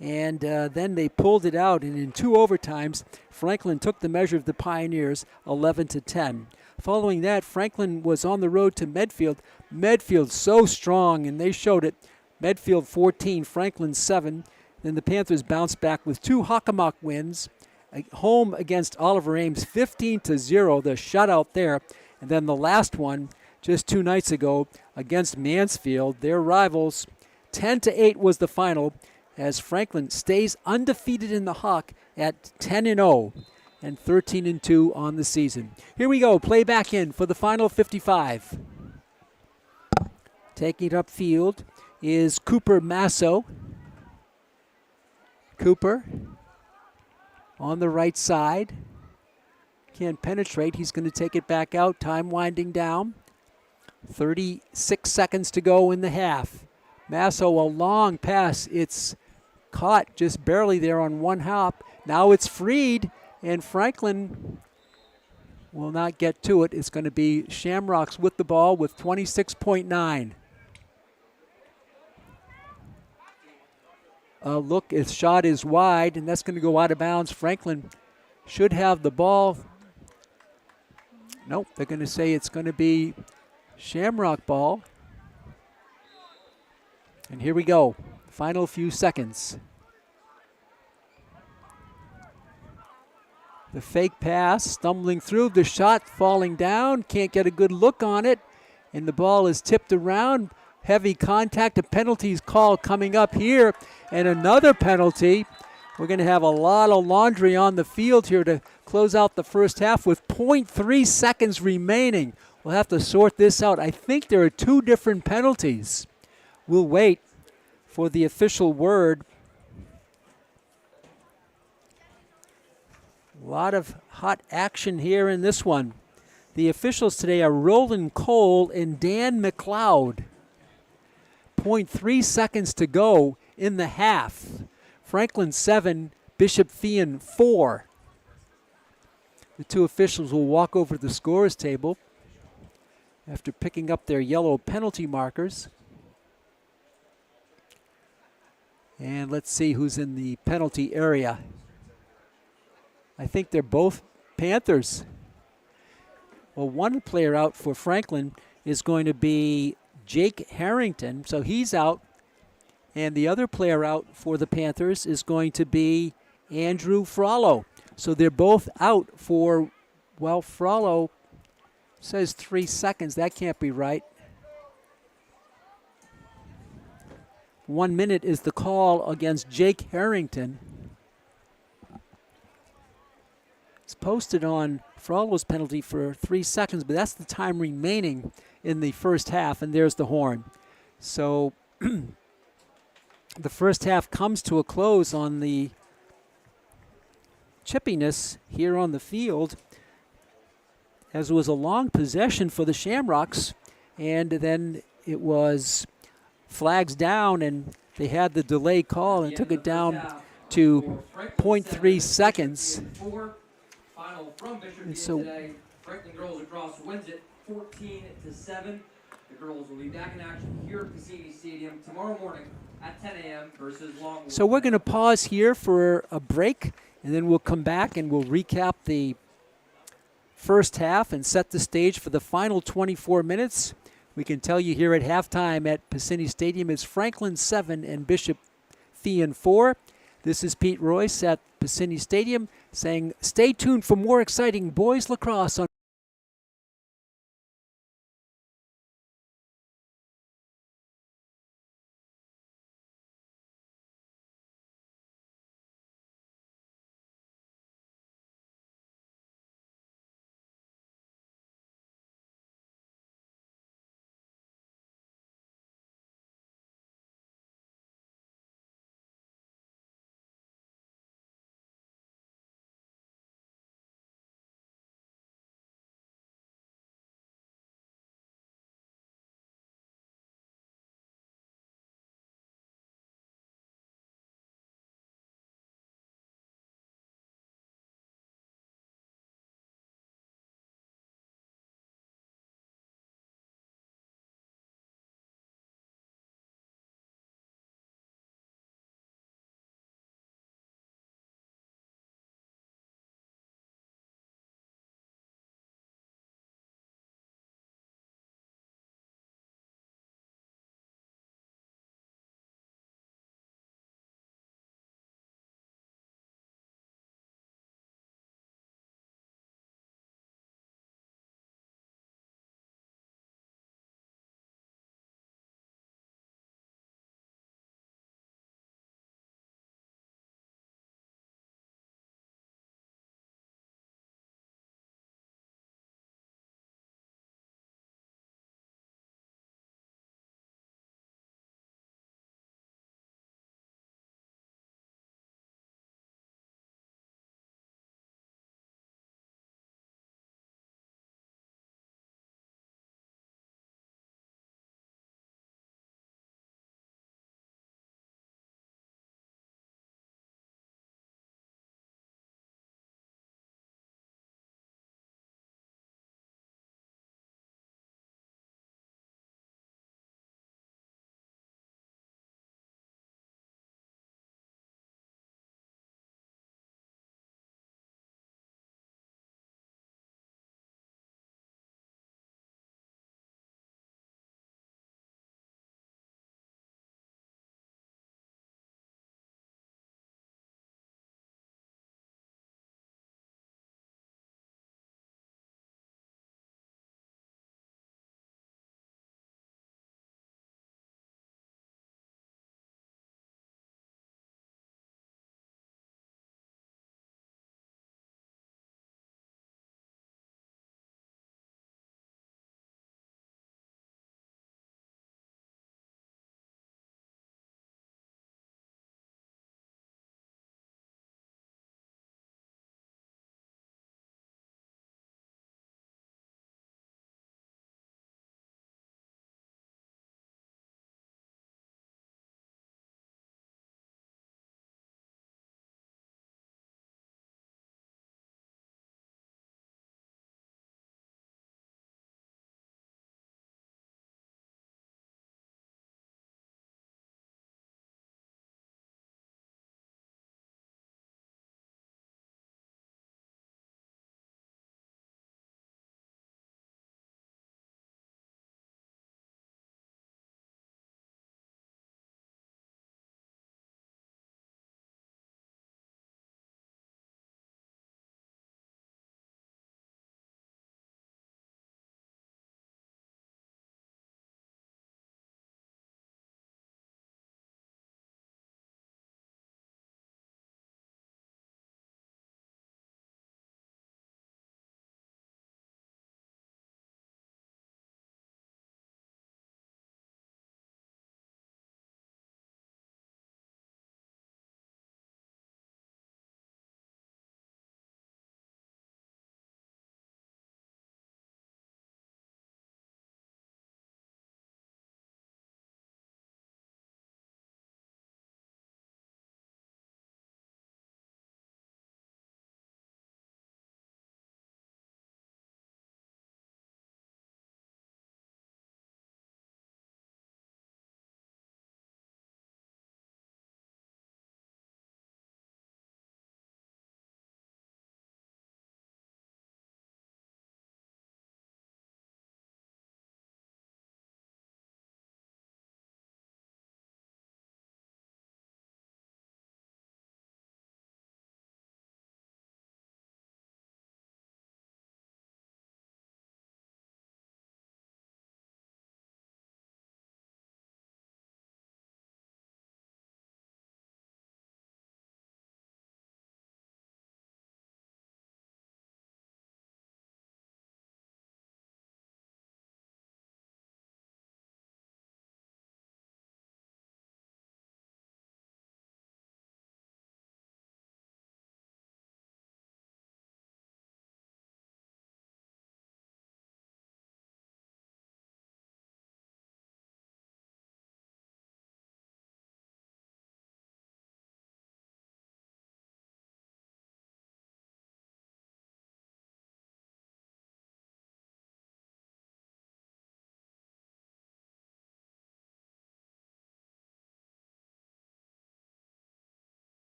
And then they pulled it out, and in 2 overtimes, Franklin took the measure of the Pioneers 11-10. Following that, Franklin was on the road to Medfield. Medfield so strong, and they showed it. Medfield 14, Franklin 7. Then the Panthers bounced back with 2 Hockomock wins. Home against Oliver Ames, 15-0, the shutout there. And then the last one, just 2 nights ago, against Mansfield, their rivals. 10-8 was the final, as Franklin stays undefeated in the Hawk at 10-0 and 13-2 on the season. Here we go, play back in for the final 55. Taking it upfield is Cooper Masso. Cooper on the right side. Can't penetrate. He's going to take it back out. Time winding down. 36 seconds to go in the half. Masso, a long pass. It's caught just barely there on one hop. Now it's freed, and Franklin will not get to it. It's going to be Shamrocks with the ball with 26.9. Look, his shot is wide, and that's going to go out of bounds. Franklin should have the ball. Nope, they're going to say it's going to be Shamrock ball. And here we go, final few seconds. The fake pass, stumbling through, the shot falling down, can't get a good look on it, and the ball is tipped around. Heavy contact, a penalties call coming up here, and another penalty. We're going to have a lot of laundry on the field here to close out the first half with 0.3 seconds remaining. We'll have to sort this out. I think there are 2 different penalties. We'll wait for the official word. A lot of hot action here in this one. The officials today are Roland Cole and Dan McLeod. 0.3 seconds to go in the half. Franklin 7, Bishop Fian 4. The 2 officials will walk over to the scorer's table after picking up their yellow penalty markers. And let's see who's in the penalty area. I think they're both Panthers. Well, one player out for Franklin is going to be Jake Harrington, so he's out. And the other player out for the Panthers is going to be Andrew Frollo. So they're both out for, well, Frollo says 3 seconds. That can't be right. 1 minute is the call against Jake Harrington. It's posted on Frollo's penalty for 3 seconds, but that's the time remaining in the first half, and there's the horn. So the first half comes to a close on the chippiness here on the field, as it was a long possession for the Shamrocks, and then it was flags down, and they had the delay call and took it down to 0.3 seconds. And so Franklin girls across wins it 14-7. The girls will be back in action here at Cassini Stadium tomorrow morning at 10 a.m. versus Longwood. So we're going to pause here for a break, and then we'll come back and we'll recap the first half and set the stage for the final 24 minutes. We can tell you here at halftime at Cassini Stadium it's Franklin 7 and Bishop Fian 4. This is Pete Royce at Cassini Stadium saying stay tuned for more exciting boys lacrosse on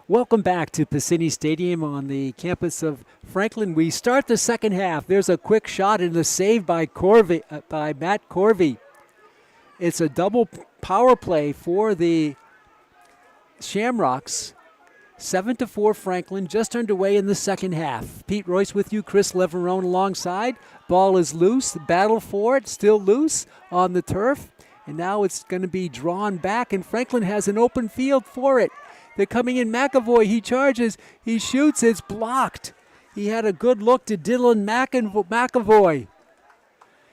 Welcome back to Piscini Stadium on the campus of Franklin. We start the second half. There's a quick shot and a save by Matt Corvey. It's a double power play for the Shamrocks. 7-4 Franklin, just underway in the second half. Pete Royce with you, Chris Leverone alongside. Ball is loose, battle for it, still loose on the turf. And now it's going to be drawn back, and Franklin has an open field for it. They're coming in. McAvoy, he charges, he shoots, it's blocked. He had a good look to Dylan McAvoy.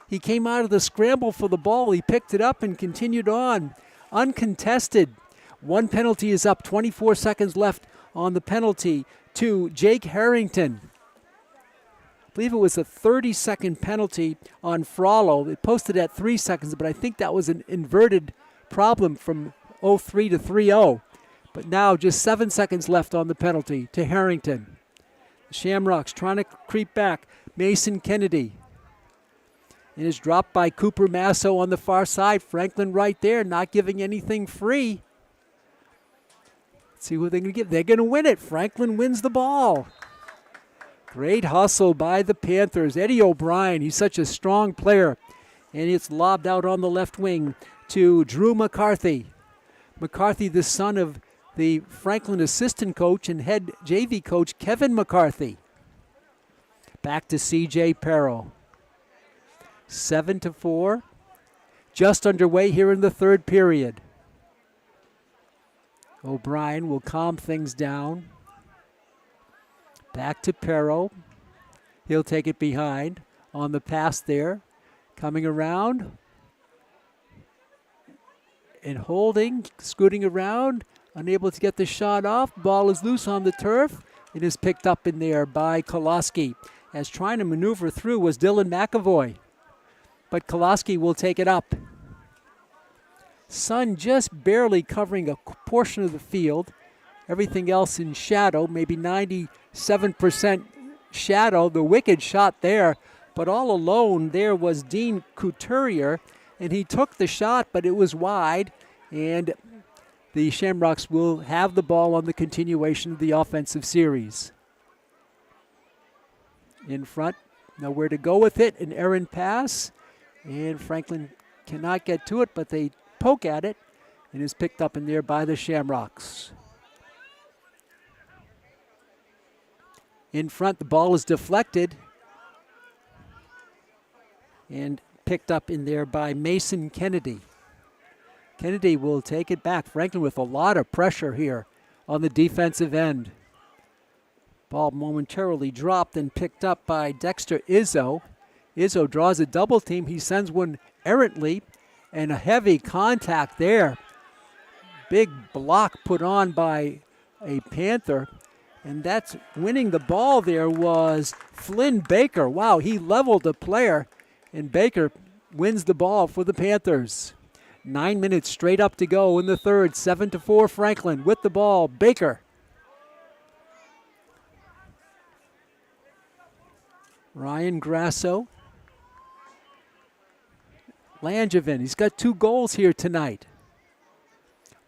He came out of the scramble for the ball. He picked it up and continued on. Uncontested. One penalty is up, 24 seconds left on the penalty to Jake Harrington. I believe it was a 30-second penalty on Frollo. It posted at 3 seconds, but I think that was an inverted problem from 0-3 to 3-0. But now just 7 seconds left on the penalty to Harrington. The Shamrocks trying to creep back. Mason Kennedy. It is dropped by Cooper Masso on the far side. Franklin right there, not giving anything free. Let's see what they're going to give. They're going to win it. Franklin wins the ball. Great hustle by the Panthers. Eddie O'Brien, he's such a strong player. And it's lobbed out on the left wing to Drew McCarthy. McCarthy, the son of the Franklin assistant coach and head JV coach Kevin McCarthy. Back to C.J. Perro. 7-4. Just underway here in the third period. O'Brien will calm things down. Back to Perro. He'll take it behind on the pass there. Coming around. And holding, scooting around. Unable to get the shot off. Ball is loose on the turf. It is picked up in there by Koloski. As trying to maneuver through was Dylan McAvoy. But Koloski will take it up. Sun just barely covering a portion of the field. Everything else in shadow, maybe 97% shadow. The wicked shot there, but all alone there was Dean Couturier, and he took the shot, but it was wide, and the Shamrocks will have the ball on the continuation of the offensive series. In front, nowhere to go with it, an errant pass, and Franklin cannot get to it, but they poke at it, and is picked up in there by the Shamrocks. In front, the ball is deflected and picked up in there by Mason Kennedy. Kennedy will take it back. Franklin with a lot of pressure here on the defensive end. Ball momentarily dropped and picked up by Dexter Izzo. Izzo draws a double team. He sends one errantly, and a heavy contact there. Big block put on by a Panther. And that's winning the ball there was Flynn Baker. Wow, he leveled a player, and Baker wins the ball for the Panthers. 9 minutes straight up to go in the third. 7-4 Franklin with the ball. Baker. Ryan Grasso. Langevin, he's got 2 goals here tonight.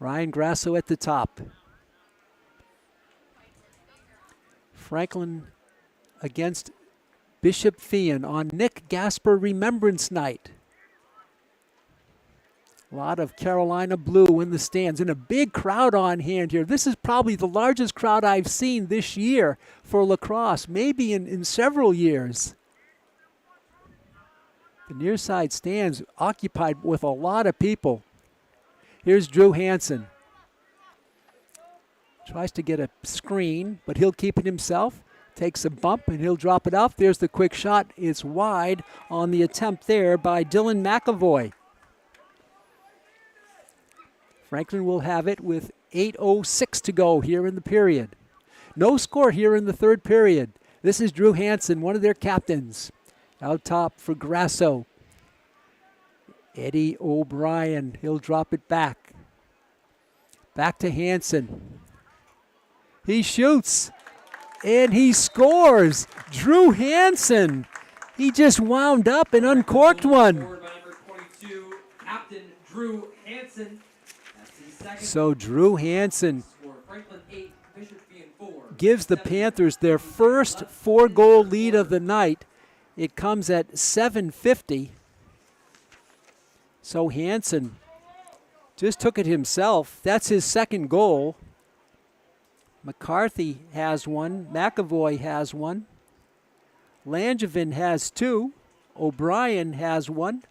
Ryan Grasso at the top. Franklin against Bishop Feehan on Nick Gasper Remembrance Night. A lot of Carolina blue in the stands and a big crowd on hand here. This is probably the largest crowd I've seen this year for lacrosse, maybe in several years. The near side stands occupied with a lot of people. Here's Drew Hansen. Tries to get a screen, but he'll keep it himself. Takes a bump and he'll drop it off. There's the quick shot. It's wide on the attempt there by Dylan McAvoy. Franklin will have it with 8:06 to go here in the period. No score here in the third period. This is Drew Hansen, one of their captains. Out top for Grasso. Eddie O'Brien, he'll drop it back. Back to Hansen. He shoots, and he scores. Drew Hansen. He just wound up and uncorked one. Scored by number 22, Captain Drew Hansen. That's his second. So Drew Hansen Score. Franklin 8, Bishop gives the Panthers their first 4-goal lead of the night. It comes at 7:50. So Hansen just took it himself. That's his second goal. McCarthy has one. McAvoy has one. Langevin has two. O'Brien has one.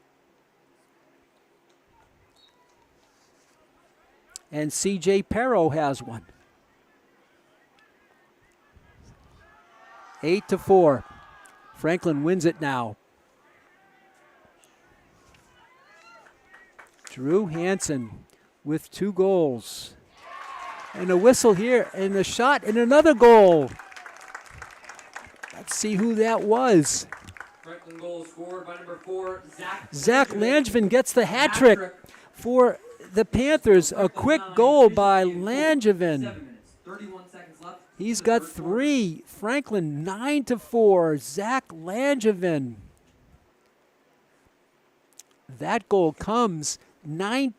And C.J. Perro has one. 8-4. Franklin wins it now. Drew Hansen with 2 goals. And a whistle here, and a shot, and another goal. Let's see who that was. Franklin goal scored by number 4, Zach Langevin gets the hat trick for the Panthers. A quick goal by Langevin. 7 minutes, 31 seconds left. He's got 3. Franklin 9-4. Zach Langevin. That goal comes 19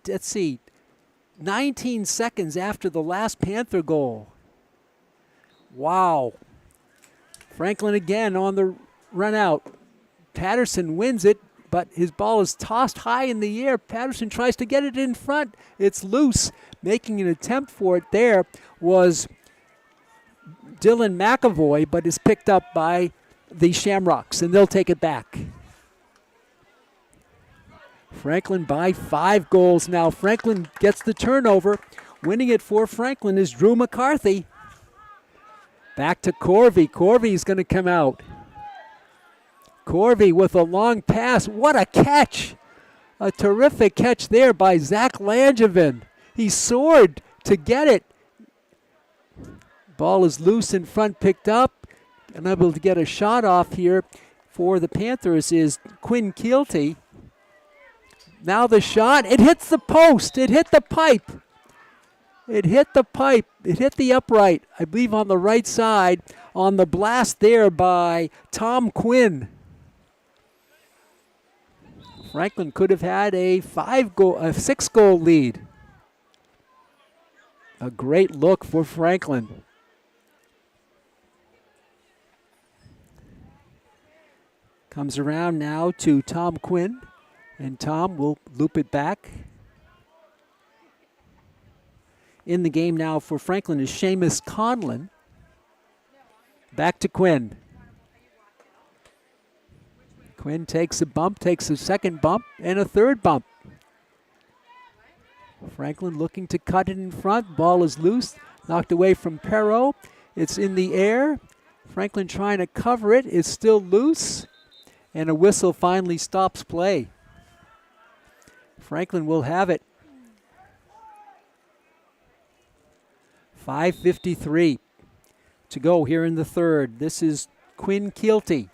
seconds after the last Panther goal. Wow. Franklin again on the run out. Patterson wins it, but his ball is tossed high in the air. Patterson tries to get it in front. It's loose. Making an attempt for it there was Dylan McAvoy, but is picked up by the Shamrocks, and they'll take it back. Franklin by 5 goals now. Franklin gets the turnover. Winning it for Franklin is Drew McCarthy. Back to Corvey. Corvey's going to come out. Corvey with a long pass. What a catch! A terrific catch there by Zach Langevin. He soared to get it. Ball is loose in front, picked up. Unable to get a shot off here for the Panthers is Quinn Keelty. Now the shot. It hits the post. It hit the pipe. It hit the pipe. It hit the upright, I believe on the right side, on the blast there by Tom Quinn. Franklin could have had a 6-goal lead. A great look for Franklin. Comes around now to Tom Quinn, and Tom will loop it back. In the game now for Franklin is Seamus Conlon. Back to Quinn. Quinn takes a bump, takes a second bump, and a third bump. Franklin looking to cut it in front. Ball is loose, knocked away from Perro. It's in the air. Franklin trying to cover it. It's still loose, and a whistle finally stops play. Franklin will have it. 5:53 to go here in the third. This is Quinn Keelty.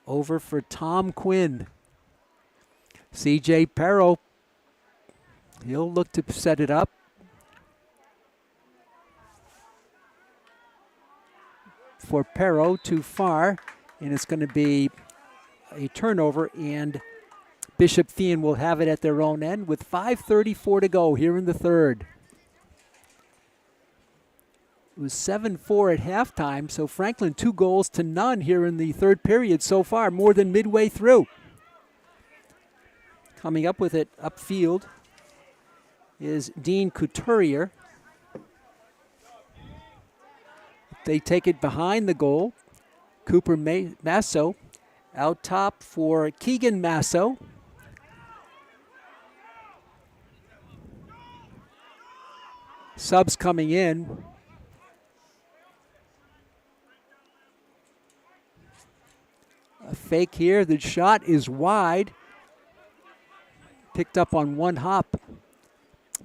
Over for Tom Quinn. C.J. Perro. He'll look to set it up. For Perro, too far. And it's going to be a turnover, and Bishop Fien will have it at their own end with 5:34 to go here in the third. It was 7-4 at halftime, so Franklin 2 goals to none here in the third period so far, more than midway through. Coming up with it upfield is Dean Couturier. They take it behind the goal. Cooper Masso out top for Keegan Masso. Subs coming in. A fake here. The shot is wide. Picked up on one hop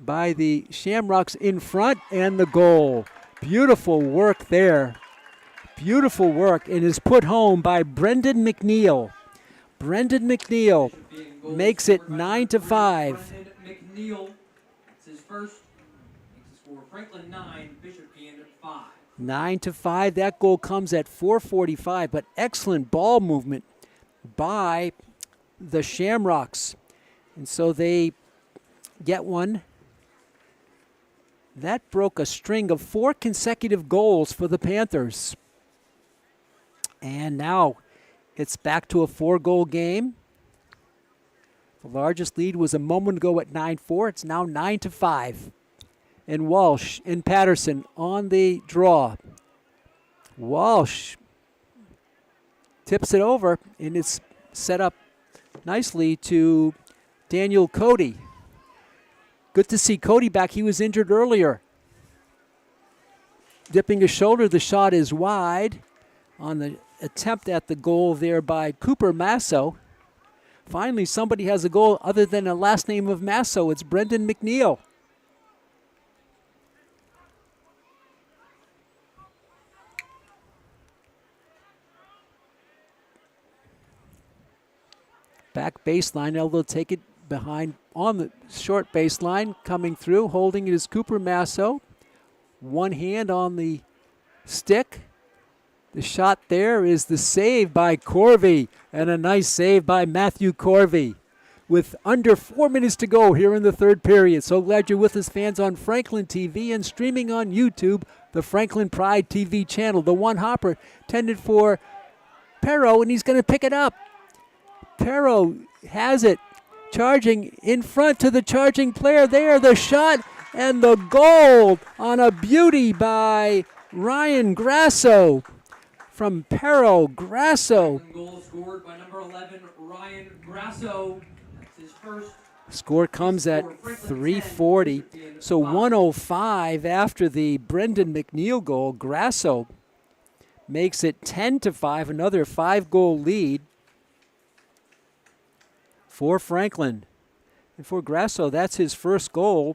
by the Shamrocks in front, and the goal. Beautiful work there. Beautiful work, and is put home by Brendan McNeil. Brendan McNeil makes it 9-5. Brendan McNeil, it's his first. Makes the score Franklin 9, Bishop Fien 5. 9-5. That goal comes at 4:45, but excellent ball movement by the Shamrocks. And so they get one. That broke a string of 4 consecutive goals for the Panthers. And now it's back to a 4-goal game. The largest lead was a moment ago at 9-4. It's now 9-5. And Walsh and Patterson on the draw. Walsh tips it over, and it's set up nicely to Daniel Cody. Good to see Cody back. He was injured earlier. Dipping his shoulder, the shot is wide on the attempt at the goal there by Cooper Masso. Finally, somebody has a goal other than a last name of Masso. It's Brendan McNeil. Back baseline, able to take it behind on the short baseline, coming through, holding it is Cooper Masso. One hand on the stick. The shot there is the save by Corvey, and a nice save by Matthew Corvey. With under 4 minutes to go here in the third period. So glad you're with us, fans, on Franklin TV and streaming on YouTube, the Franklin Pride TV channel. The one hopper tended for Perro, and he's going to pick it up. Perro has it, charging in front to the charging player there. The shot and the goal on a beauty by Ryan Grasso. From Perro, Grasso. Goal scored by number 11, Ryan Grasso. That's his first. Score comes at 3:40. So 1:05 after the Brendan McNeil goal. Grasso makes it 10-5, another 5-goal lead for Franklin. And for Grasso, that's his first goal.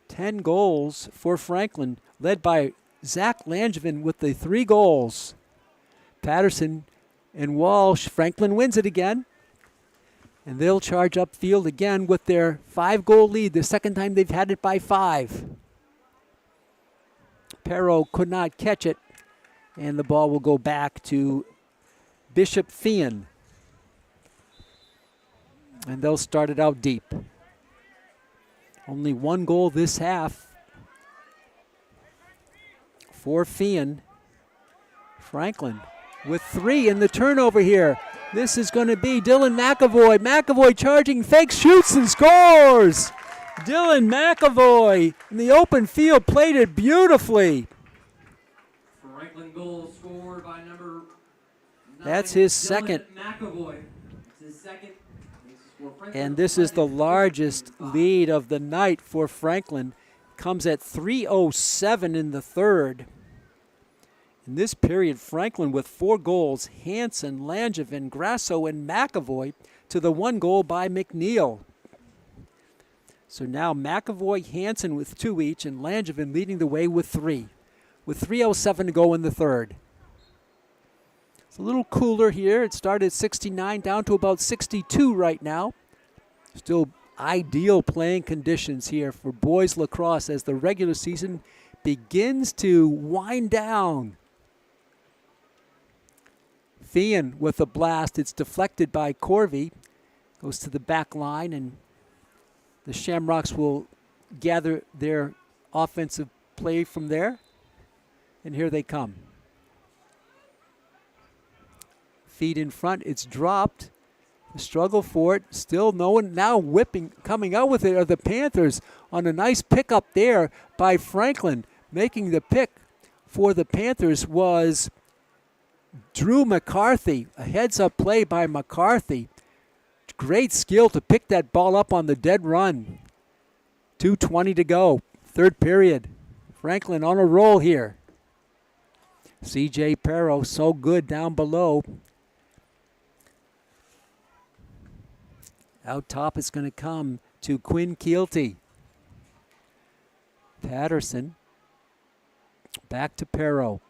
10 goals for Franklin, led by Zach Langevin with the 3 goals. Patterson and Walsh. Franklin wins it again. And they'll charge upfield again with their 5-goal lead, the second time they've had it by 5. Perro could not catch it, and the ball will go back to Bishop Fian. And they'll start it out deep. Only 1 goal this half for Fian. Franklin with 3 in the turnover here. This is going to be Dylan McAvoy. McAvoy charging, fakes, shoots, and scores! Dylan McAvoy in the open field played it beautifully. Franklin goal scored by number 9. That's his Dylan second. McAvoy. It's his second. And this is the largest lead of the night for Franklin. Comes at 3:07 in the third. In this period, Franklin with 4 goals, Hansen, Langevin, Grasso, and McAvoy, to the 1 goal by McNeil. So now McAvoy, Hansen with 2 each, and Langevin leading the way with 3. With 3:07 to go in the third. It's a little cooler here. It started at 69 down to about 62 right now. Still ideal playing conditions here for boys lacrosse as the regular season begins to wind down. Fian with a blast. It's deflected by Corvey. Goes to the back line, and the Shamrocks will gather their offensive play from there. And here they come. Feet in front, it's dropped. The struggle for it, still no one now whipping, coming out with it are the Panthers on a nice pickup there by Franklin. Making the pick for the Panthers was Drew McCarthy. A heads-up play by McCarthy. Great skill to pick that ball up on the dead run. 2:20 to go, third period. Franklin on a roll here. C.J. Perro so good down below. Out top it's going to come to Quinn Keelty. Patterson. Back to Perro.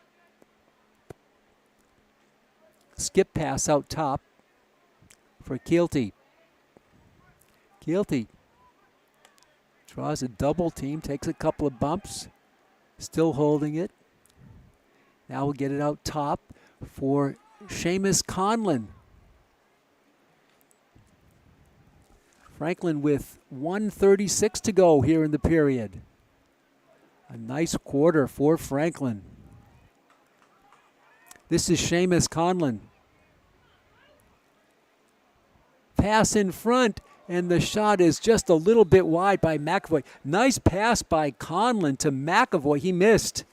Skip pass out top for Keelty. Keelty draws a double team, takes a couple of bumps. Still holding it. Now we'll get it out top for Seamus Conlon. Franklin with 1:36 to go here in the period. A nice quarter for Franklin. This is Seamus Conlon. Pass in front, and the shot is just a little bit wide by McAvoy. Nice pass by Conlon to McAvoy. He missed.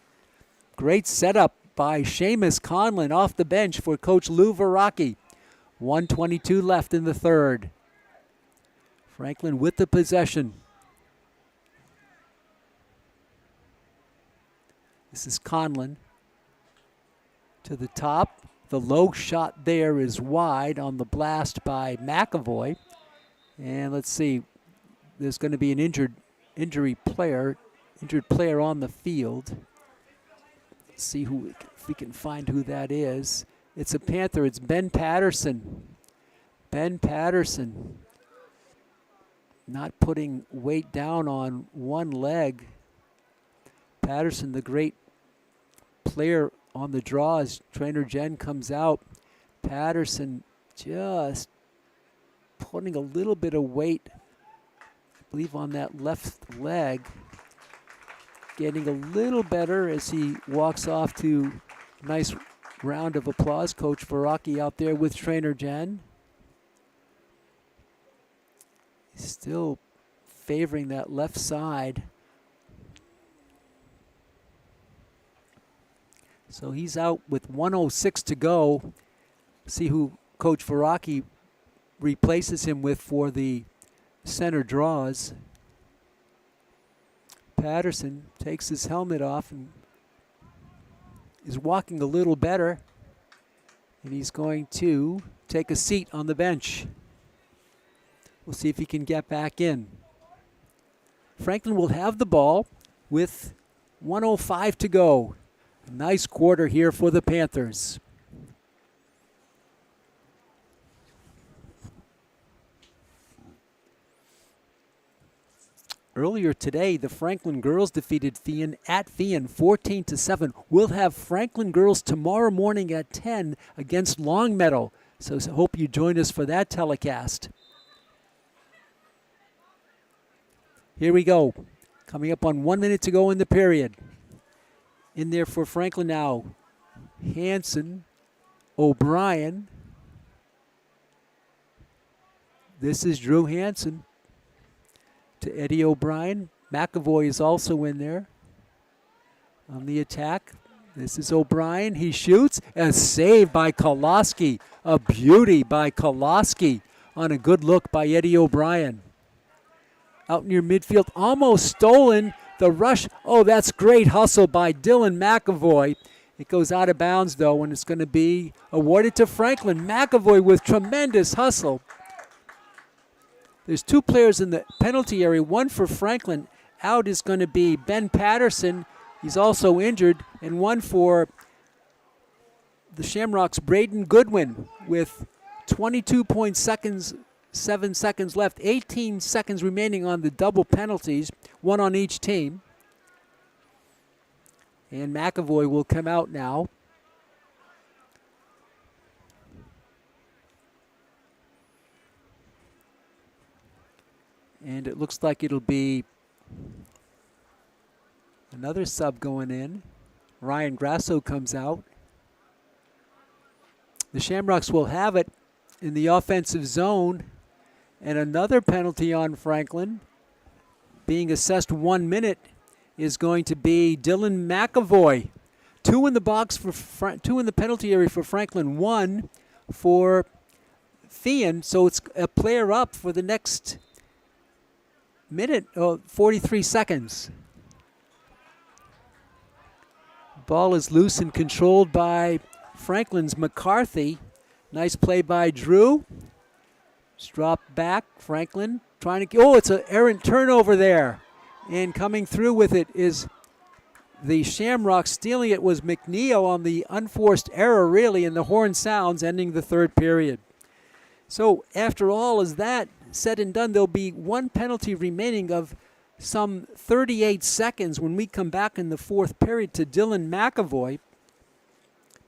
Great setup by Seamus Conlon off the bench for Coach Lou Verrocchi. 1:22 left in the third. Franklin with the possession. This is Conlon to the top. The low shot there is wide on the blast by McAvoy. And let's see, there's going to be an injured player on the field. Let's see if we can find who that is. It's a Panther. It's Ben Patterson. Ben Patterson not putting weight down on one leg. Patterson, the great player on the draw as trainer Jen comes out. Patterson just putting a little bit of weight, I believe, on that left leg. Getting a little better as he walks off to a nice round of applause. Coach Verrocchi out there with trainer Jen. He's still favoring that left side. So he's out with 1:06 to go. See who Coach Verrocchi replaces him with for the center draws. Patterson takes his helmet off and is walking a little better. And he's going to take a seat on the bench. We'll see if he can get back in. Franklin will have the ball with 1:05 to go. A nice quarter here for the Panthers. Earlier today, the Franklin girls defeated Fian at Fian 14-7. We'll have Franklin girls tomorrow morning at 10 against Longmeadow. So hope you join us for that telecast. Here we go. Coming up on 1 minute to go in the period. In there for Franklin now. Hanson, O'Brien. This is Drew Hanson to Eddie O'Brien. McAvoy is also in there on the attack. This is O'Brien. He shoots. A save by Koloski. A beauty by Koloski on a good look by Eddie O'Brien. Out near midfield, almost stolen. The rush, oh, that's great hustle by Dylan McAvoy. It goes out of bounds, though, and it's going to be awarded to Franklin. McAvoy with tremendous hustle. There's two players in the penalty area, one for Franklin. Out is going to be Ben Patterson. He's also injured. And one for the Shamrocks, Braden Goodwin, with 22.7 seconds left. 18 seconds remaining on the double penalties, one on each team. And McAvoy will come out now. And it looks like it'll be another sub going in. Ryan Grasso comes out. The Shamrocks will have it in the offensive zone. And another penalty on Franklin, being assessed 1 minute, is going to be Dylan McAvoy. Two in the box for two in the penalty area for Franklin, one for Fian. So it's a player up for the next minute, 43 seconds. Ball is loose and controlled by Franklin's McCarthy. Nice play by Drew. It's dropped back. Franklin trying to, oh, it's an errant turnover there. And coming through with it is the Shamrocks. Stealing it was McNeil on the unforced error, really, and the horn sounds, ending the third period. So after all is that said and done, there'll be one penalty remaining of some 38 seconds when we come back in the fourth period to Dylan McAvoy.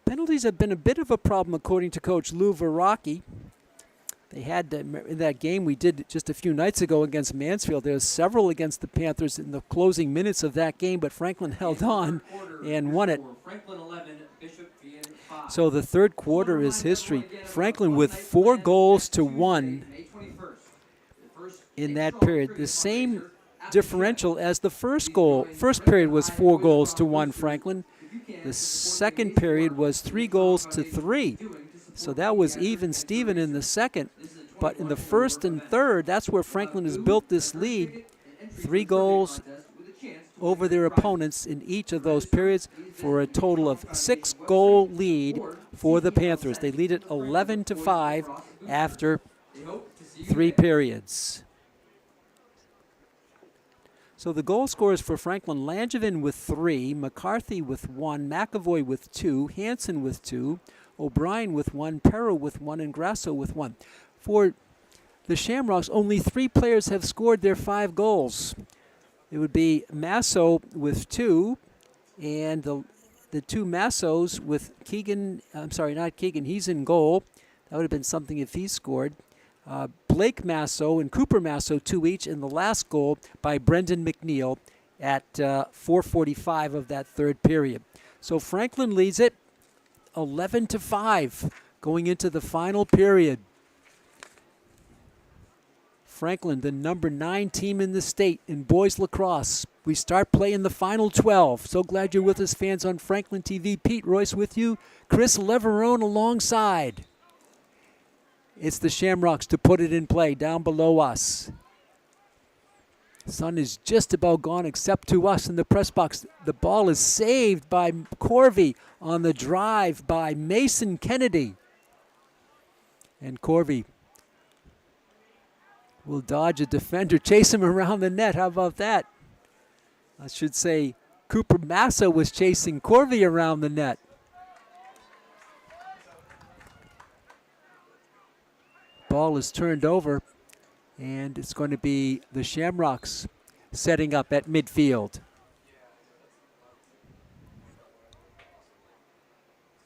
Penalties have been a bit of a problem according to Coach Lou Verrocchi. They had in that game we did just a few nights ago against Mansfield. There was several against the Panthers in the closing minutes of that game, but Franklin held on and won it. Franklin 11, Bishop Fian 5. So the third quarter is history. Franklin with 4 goals to 1 in that period. The same differential as the first goal. First period was 4 goals to 1 Franklin. The second period was 3 goals to 3. So that was even Steven in the second. But in the first and third, that's where Franklin has built this lead. 3 goals over their opponents in each of those periods for a total of 6-goal lead for the Panthers. They lead it 11-5 after 3 periods. So the goal scorers for Franklin: Langevin with 3, McCarthy with 1, McAvoy with 2, Hansen with 2, O'Brien with 1, Perro with 1, and Grasso with 1. For the Shamrocks, only 3 players have scored their 5 goals. It would be Masso with 2, and the 2 Massos with Keegan, I'm sorry, not Keegan, he's in goal. That would have been something if he scored. Blake Masso and Cooper Masso, 2 each, and the last goal by Brendan McNeil at 4:45 of that third period. So Franklin leads it 11-5 going into the final period. Franklin, the number 9 team in the state in boys lacrosse. We start play in the final 12. So glad you're with us, fans on Franklin TV. Pete Royce with you. Chris Leverone alongside. It's the Shamrocks to put it in play down below us. Sun is just about gone except to us in the press box. The ball is saved by Corvey on the drive by Mason Kennedy. And Corvey will dodge a defender, chase him around the net. How about that? I should say Cooper Massa was chasing Corvey around the net. Ball is turned over, and it's going to be the Shamrocks setting up at midfield.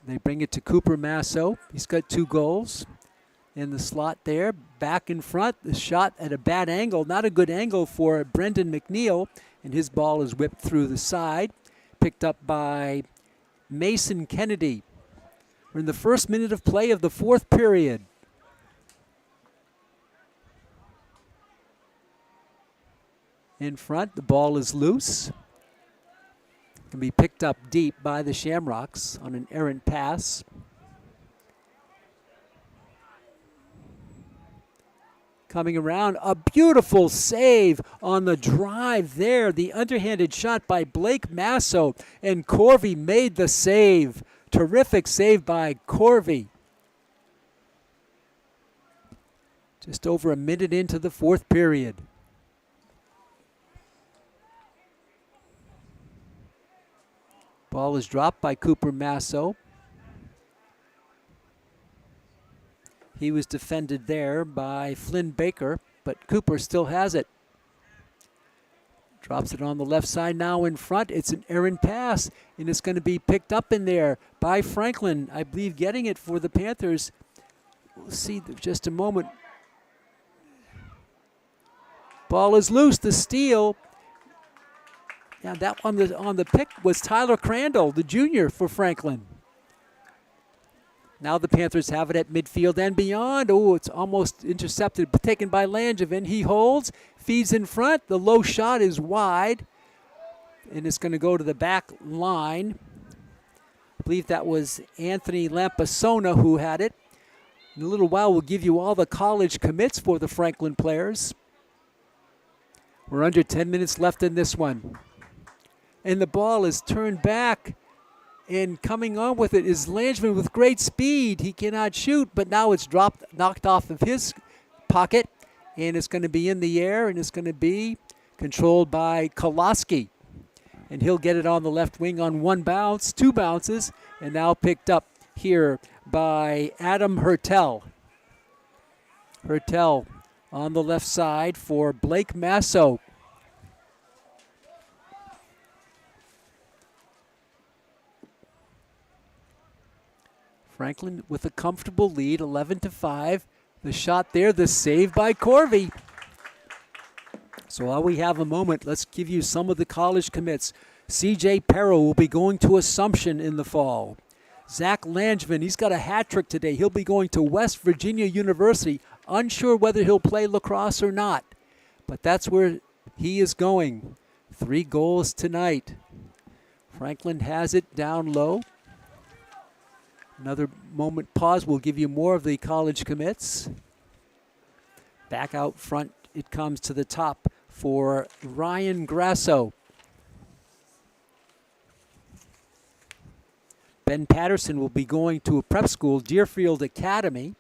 They bring it to Cooper Masso. He's got 2 goals in the slot there. Back in front, the shot at a bad angle, not a good angle for Brendan McNeil, and his ball is whipped through the side, picked up by Mason Kennedy. We're in the first minute of play of the 4th period. In front, the ball is loose. Can be picked up deep by the Shamrocks on an errant pass. Coming around, a beautiful save on the drive there. The underhanded shot by Blake Masso, and Corvey made the save. Terrific save by Corvey. Just over a minute into the 4th period. Ball is dropped by Cooper Masso. He was defended there by Flynn Baker, but Cooper still has it. Drops it on the left side now in front. It's an errant pass, and it's going to be picked up in there by Franklin, I believe, getting it for the Panthers. We'll see in just a moment. Ball is loose, the steal. Yeah, that on the pick was Tyler Crandall, the junior for Franklin. Now the Panthers have it at midfield and beyond. Oh, it's almost intercepted, but taken by Langevin. He holds, feeds in front. The low shot is wide, and it's going to go to the back line. I believe that was Anthony Lampasona who had it. In a little while, we'll give you all the college commits for the Franklin players. We're under 10 minutes left in this one. And the ball is turned back, and coming on with it is Langevin with great speed. He cannot shoot, but now it's knocked off of his pocket, and it's going to be in the air, and it's going to be controlled by Koloski. And he'll get it on the left wing on 1 bounce, 2 bounces, and now picked up here by Adam Hertel. Hertel on the left side for Blake Masso. Franklin with a comfortable lead, 11-5. The shot there, the save by Corvey. So while we have a moment, let's give you some of the college commits. C.J. Perro will be going to Assumption in the fall. Zach Langevin, he's got a hat trick today. He'll be going to West Virginia University. Unsure whether he'll play lacrosse or not, but that's where he is going. 3 goals tonight. Franklin has it down low. Another moment pause. We'll give you more of the college commits. Back out front, it comes to the top for Ryan Grasso. Ben Patterson will be going to a prep school, Deerfield Academy.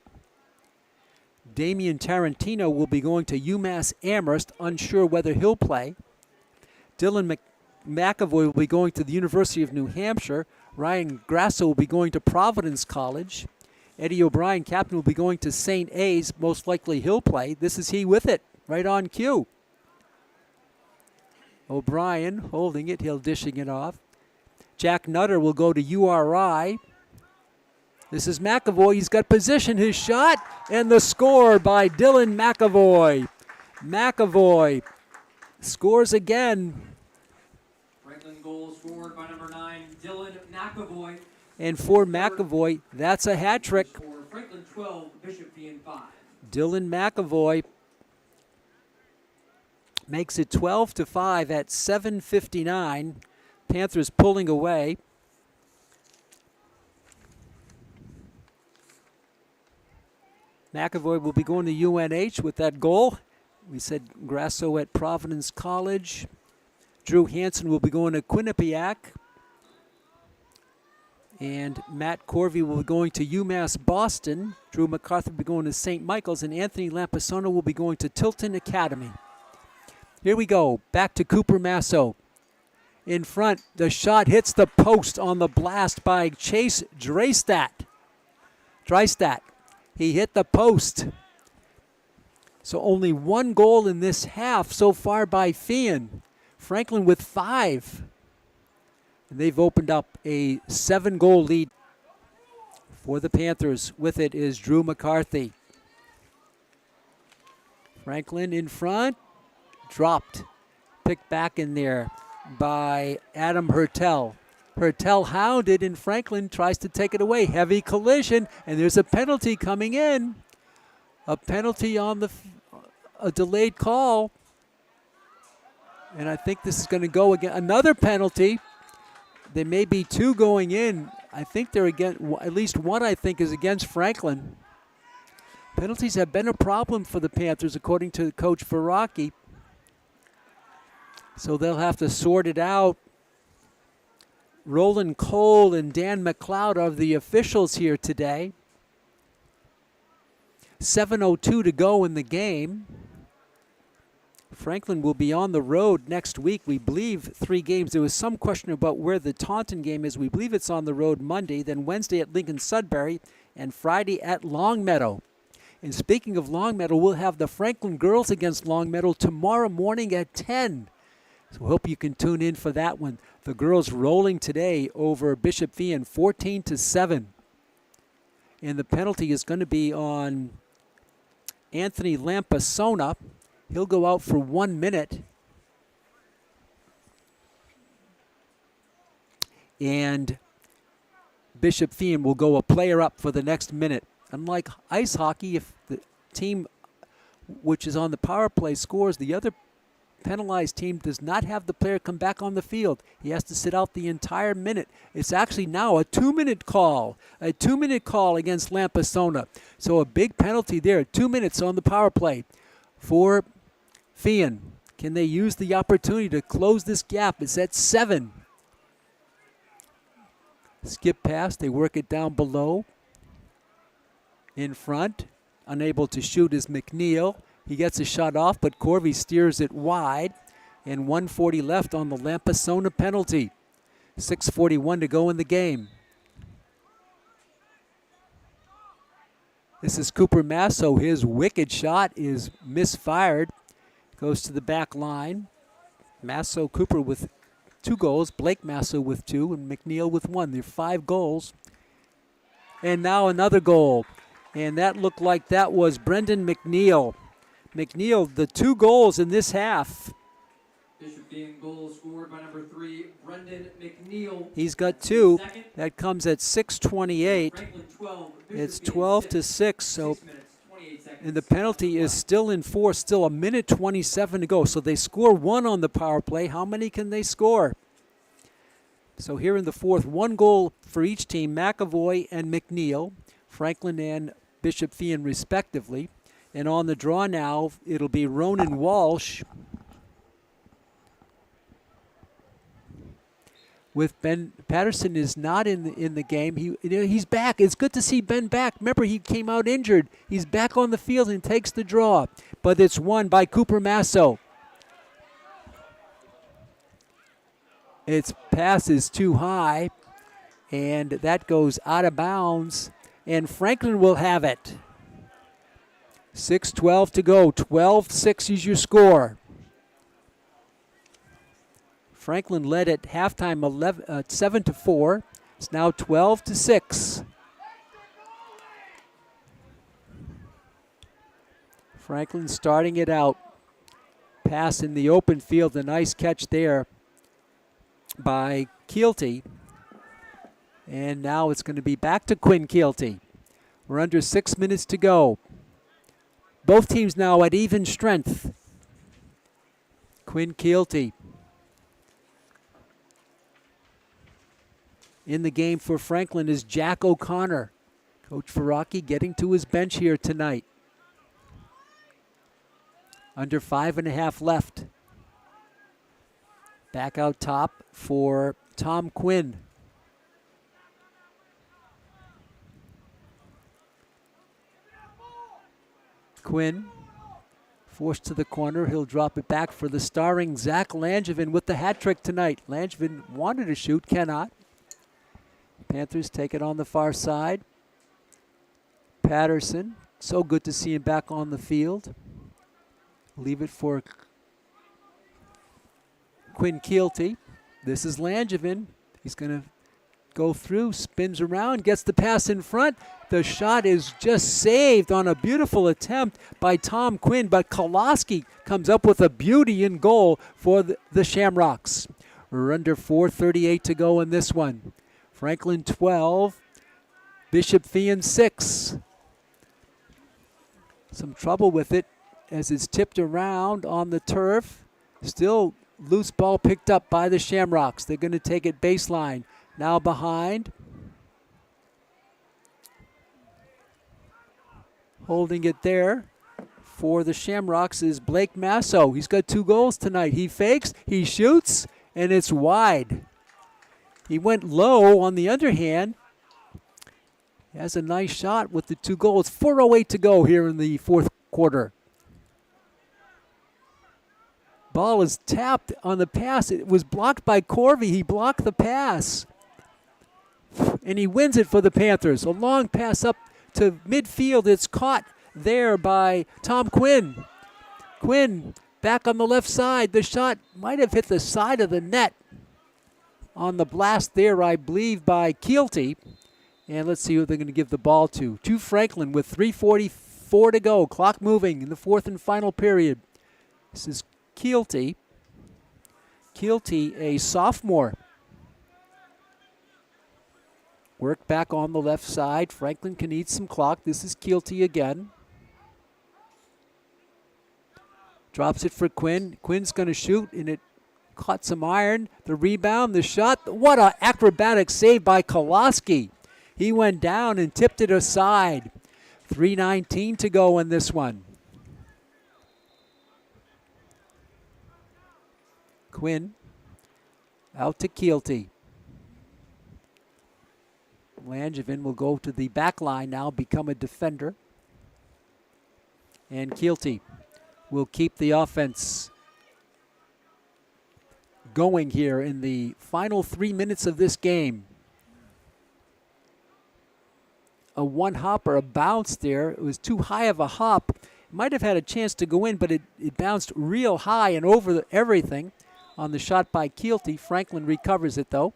Damian Tarantino will be going to UMass Amherst, unsure whether he'll play. Dylan McAvoy will be going to the University of New Hampshire. Ryan Grasso will be going to Providence College. Eddie O'Brien, captain, will be going to St. A's. Most likely he'll play. This is he with it, right on cue. O'Brien holding it, he'll dishing it off. Jack Nutter will go to URI. This is McAvoy. He's got position. His shot and the score by Dylan McAvoy. McAvoy scores again. Franklin goal scored by number 9, Dylan McAvoy. And for McAvoy, that's a hat trick. For Franklin 12, Bishop being 5. Dylan McAvoy makes it 12-5 at 7:59. Panthers pulling away. McAvoy will be going to UNH with that goal. We said Grasso at Providence College. Drew Hansen will be going to Quinnipiac. And Matt Corvey will be going to UMass Boston. Drew MacArthur will be going to St. Michael's. And Anthony Lampisona will be going to Tilton Academy. Here we go. Back to Cooper Masso. In front, the shot hits the post on the blast by Chase Dreistat. He hit the post. So only 1 goal in this half so far by Fian. Franklin with 5. And they've opened up a 7-goal lead for the Panthers. With it is Drew McCarthy. Franklin in front. Dropped. Picked back in there by Adam Hertel. Hertel hounded, and Franklin tries to take it away. Heavy collision, and there's a penalty coming in. A penalty on a delayed call. And I think this is going to go again. Another penalty. There may be 2 going in. I think they're again. At least one, I think, is against Franklin. Penalties have been a problem for the Panthers, according to Coach Verrocki. So they'll have to sort it out. Roland Cole and Dan McLeod are the officials here today. 7:02 to go in the game. Franklin will be on the road next week. We believe 3 games. There was some question about where the Taunton game is. We believe it's on the road Monday, then Wednesday at Lincoln Sudbury, and Friday at Longmeadow. And speaking of Longmeadow, we'll have the Franklin girls against Longmeadow tomorrow morning at 10. So hope you can tune in for that one. The girls rolling today over Bishop Fian 14-7. And the penalty is going to be on Anthony Lampisona. He'll go out for 1 minute. And Bishop Fian will go a player up for the next minute. Unlike ice hockey, if the team which is on the power play scores, the other penalized team does not have the player come back on the field. He has to sit out the entire minute. It's actually now a 2-minute call. A 2-minute call against Lampisona. So a big penalty there. 2 minutes on the power play for Fian. Can they use the opportunity to close this gap? It's at 7. Skip pass. They work it down below. In front. Unable to shoot is McNeil. He gets a shot off, but Corvey steers it wide. And 1:40 left on the Lampisona penalty. 6:41 to go in the game. This is Cooper Masso. His wicked shot is misfired. Goes to the back line. Masso Cooper with 2 goals. Blake Masso with 2 and McNeil with 1. They're 5 goals. And now another goal. And that looked like that was Brendan McNeil. McNeil, the 2 goals in this half. Bishop being goal scored by number 3, Brendan McNeil. He's got That's 2. his second. That comes at 6:28. Franklin 12, Bishop It's being 12 to sixth. 6. So, 6 minutes, 28 seconds. and the penalty is still in force. Still a minute 27 to go. So they score 1 on the power play. How many can they score? So here in the fourth, 1 goal for each team, McAvoy and McNeil, Franklin and Bishop Feehan respectively. And on the draw now, it'll be Ronan Walsh with Ben Patterson is not in the game. He's back. It's good to see Ben back. Remember, he came out injured. He's back on the field and takes the draw. But it's won by Cooper Masso. Its pass is too high, and that goes out of bounds, and Franklin will have it. 6:12 to go. 12-6 is your score. Franklin led at halftime 7-4. It's now 12-6. Franklin starting it out. Pass in the open field. A nice catch there by Keelty. And now it's going to be back to Quinn Keelty. We're under 6 minutes to go. Both teams now at even strength. Quinn Keelty. In the game for Franklin is Jack O'Connor. Coach Faraki getting to his bench here tonight. Under 5.5 left. Back out top for Tom Quinn. Quinn forced to the corner. He'll drop it back for the starring Zach Langevin with the hat trick tonight. Langevin wanted to shoot, cannot. Panthers take it on the far side. Patterson, so good to see him back on the field. Leave it for Quinn Keelty. This is Langevin. He's going to go through, spins around, gets the pass in front. The shot is just saved on a beautiful attempt by Tom Quinn, but Koloski comes up with a beauty in goal for the Shamrocks. We're under 4:38 to go in this one. Franklin 12, Bishop Feehan 6. Some trouble with it as it's tipped around on the turf. Still loose ball picked up by the Shamrocks. They're going to take it baseline. Now behind. Holding it there for the Shamrocks is Blake Masso. He's got 2 goals tonight. He fakes, he shoots, and it's wide. He went low on the underhand. He has a nice shot with the 2 goals. 4:08 to go here in the fourth quarter. Ball is tapped on the pass. It was blocked by Corvey. He blocked the pass. And he wins it for the Panthers. A long pass up to midfield. It's caught there by Tom Quinn. Quinn back on the left side. The shot might have hit the side of the net on the blast there, I believe, by Keelty. And let's see who they're going to give the ball to. To Franklin with 3:44 to go. Clock moving in the fourth and final period. This is Keelty. Keelty, a sophomore. Work back on the left side. Franklin can eat some clock. This is Keelty again. Drops it for Quinn. Quinn's going to shoot, and it caught some iron. The rebound, the shot. What an acrobatic save by Koloski. He went down and tipped it aside. 3:19 to go in this one. Quinn out to Keelty. Langevin will go to the back line now, become a defender. And Keelty will keep the offense going here in the final 3 minutes of this game. A one-hopper, a bounce there. It was too high of a hop. Might have had a chance to go in, but it bounced real high and over everything on the shot by Keelty. Franklin recovers it, though.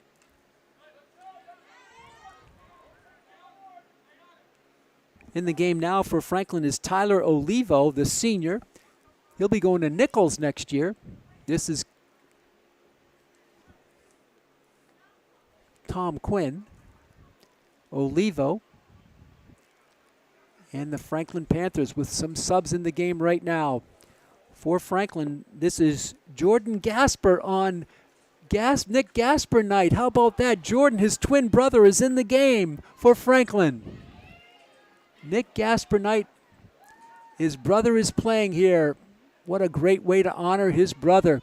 In the game now for Franklin is Tyler Olivo, the senior. He'll be going to Nichols next year. This is Tom Quinn, Olivo, and the Franklin Panthers with some subs in the game right now. For Franklin, this is Jordan Gasper on Nick Gasper night. How about that? Jordan, his twin brother, is in the game for Franklin. Nick Gasper night. His brother is playing here. What a great way to honor his brother.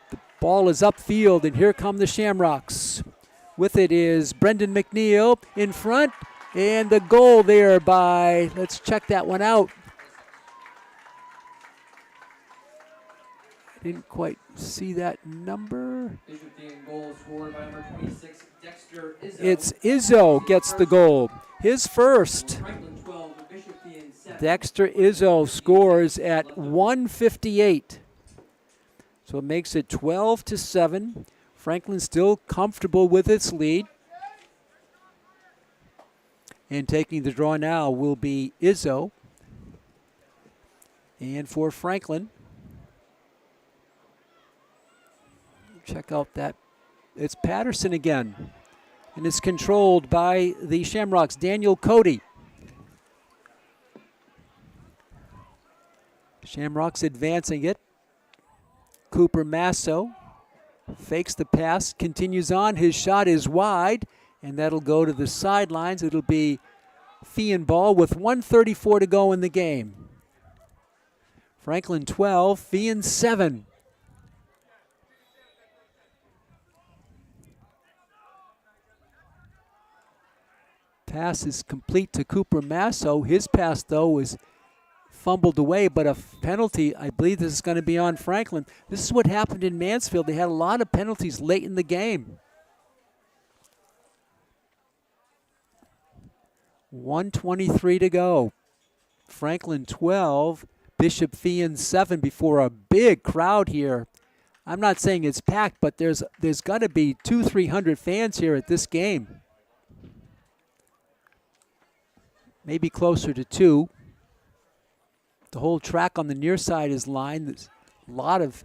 The ball is upfield, and here come the Shamrocks. With it is Brendan McNeil in front, and the goal there by, let's check that one out. I didn't quite see that number. Goal scored by number 26, Dexter Izzo. It's Izzo gets the goal. His first. Franklin 12, Bishop Fien 7. Dexter Izzo scores at 1:58. So it makes it 12-7. Franklin still comfortable with its lead. And taking the draw now will be Izzo. And for Franklin, check out that. It's Patterson again. And it's controlled by the Shamrocks, Daniel Cody. Shamrocks advancing it. Cooper Masso fakes the pass, continues on. His shot is wide, and that'll go to the sidelines. It'll be Fien ball with 1:34 to go in the game. Franklin 12, Fien 7. Pass is complete to Cooper Masso. His pass, though, was fumbled away, but a penalty. I believe this is going to be on Franklin. This is what happened in Mansfield. They had a lot of penalties late in the game. 1:23 to go. Franklin 12, Bishop Fien 7 before a big crowd here. I'm not saying it's packed, but there's got to be 200-300 fans here at this game. Maybe closer to 2. The whole track on the near side is lined. There's a lot of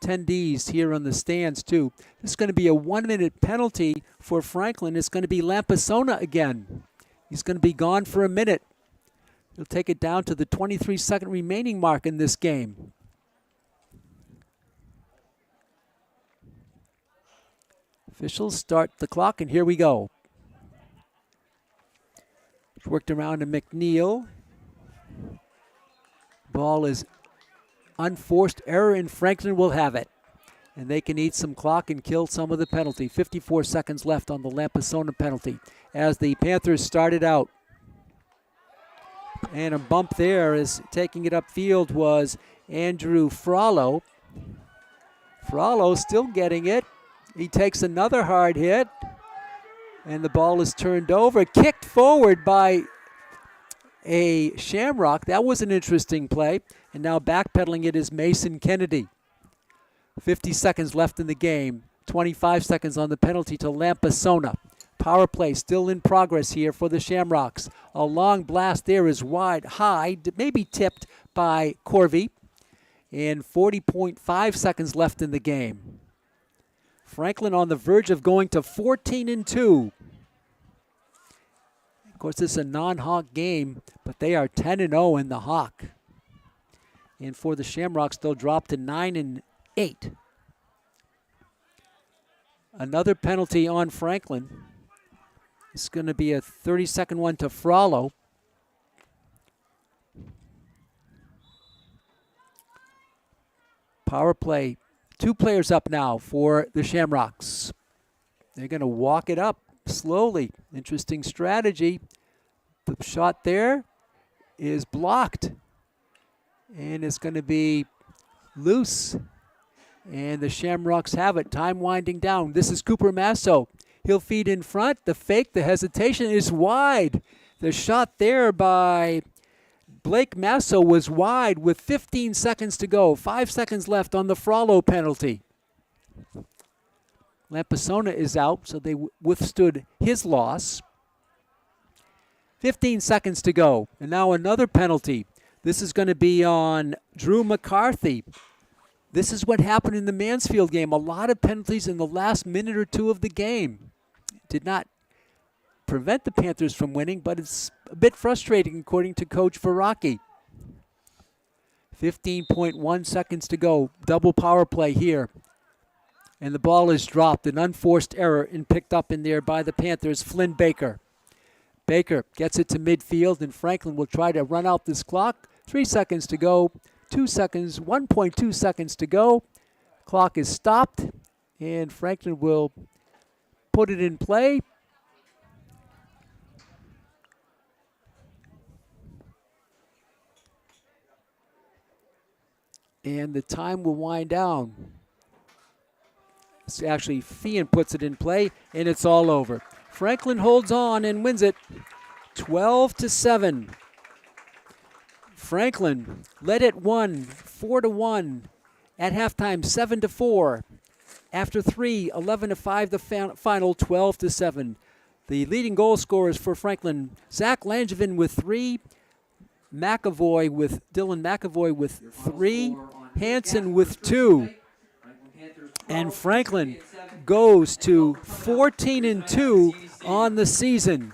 attendees here on the stands too. This is going to be a 1-minute penalty for Franklin. It's going to be Lampasona again. He's going to be gone for a minute. He'll take it down to the 23-second remaining mark in this game. Officials start the clock, and here we go. Worked around to McNeil. Ball is unforced error, and Franklin will have it. And they can eat some clock and kill some of the penalty. 54 seconds left on the Lampasona penalty as the Panthers started out. And a bump there as taking it upfield was Andrew Frollo. Frollo still getting it. He takes another hard hit. And the ball is turned over, kicked forward by a Shamrock. That was an interesting play. And now backpedaling it is Mason Kennedy. 50 seconds left in the game. 25 seconds on the penalty to Lampasona. Power play still in progress here for the Shamrocks. A long blast there is wide, high, maybe tipped by Corvey. And 40.5 seconds left in the game. Franklin on the verge of going to 14-2. Of course, this is a non-Hawk game, but they are 10-0 in the Hawk. And for the Shamrocks, they'll drop to 9-8. Another penalty on Franklin. It's going to be a 30-second one to Frollo. Power play. 2 players up now for the Shamrocks. They're going to walk it up slowly. Interesting strategy. The shot there is blocked. And it's going to be loose. And the Shamrocks have it. Time winding down. This is Cooper Masso. He'll feed in front. The fake, the hesitation is wide. The shot there by Blake Masso was wide with 15 seconds to go. 5 seconds left on the Frollo penalty. Lampasona is out, so they withstood his loss. 15 seconds to go. And now another penalty. This is going to be on Drew McCarthy. This is what happened in the Mansfield game. A lot of penalties in the last minute or two of the game. Did not prevent the Panthers from winning, but it's a bit frustrating according to Coach Veracki. 15.1 seconds to go. Double power play here. And the ball is dropped. An unforced error and picked up in there by the Panthers. Flynn Baker. Baker gets it to midfield, and Franklin will try to run out this clock. 3 seconds to go. 2 seconds, 1.2 seconds to go. Clock is stopped, and Franklin will put it in play. And the time will wind down. Actually, Fian puts it in play, and it's all over. Franklin holds on and wins it 12-7. Franklin led at 4-1. At halftime, 7-4. After 3, 11-5 the final, 12-7. The leading goal scorers for Franklin, Zach Langevin with 3, Dylan McAvoy with 3, Hansen with 2. And Franklin goes to 14-2 on the season.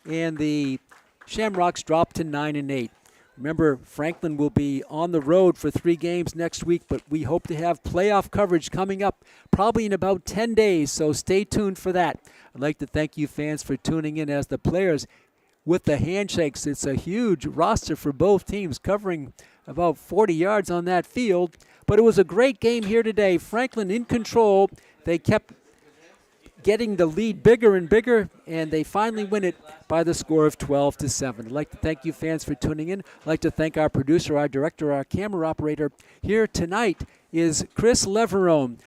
And the Shamrocks drop to 9-8. Remember, Franklin will be on the road for 3 games next week, but we hope to have playoff coverage coming up probably in about 10 days, so stay tuned for that. I'd like to thank you fans for tuning in as the players with the handshakes. It's a huge roster for both teams, covering about 40 yards on that field. But it was a great game here today. Franklin in control. They kept getting the lead bigger and bigger, and they finally win it by the score of 12-7. I'd like to thank you fans for tuning in. I'd like to thank our producer, our director, our camera operator. Here tonight is Chris Leverone.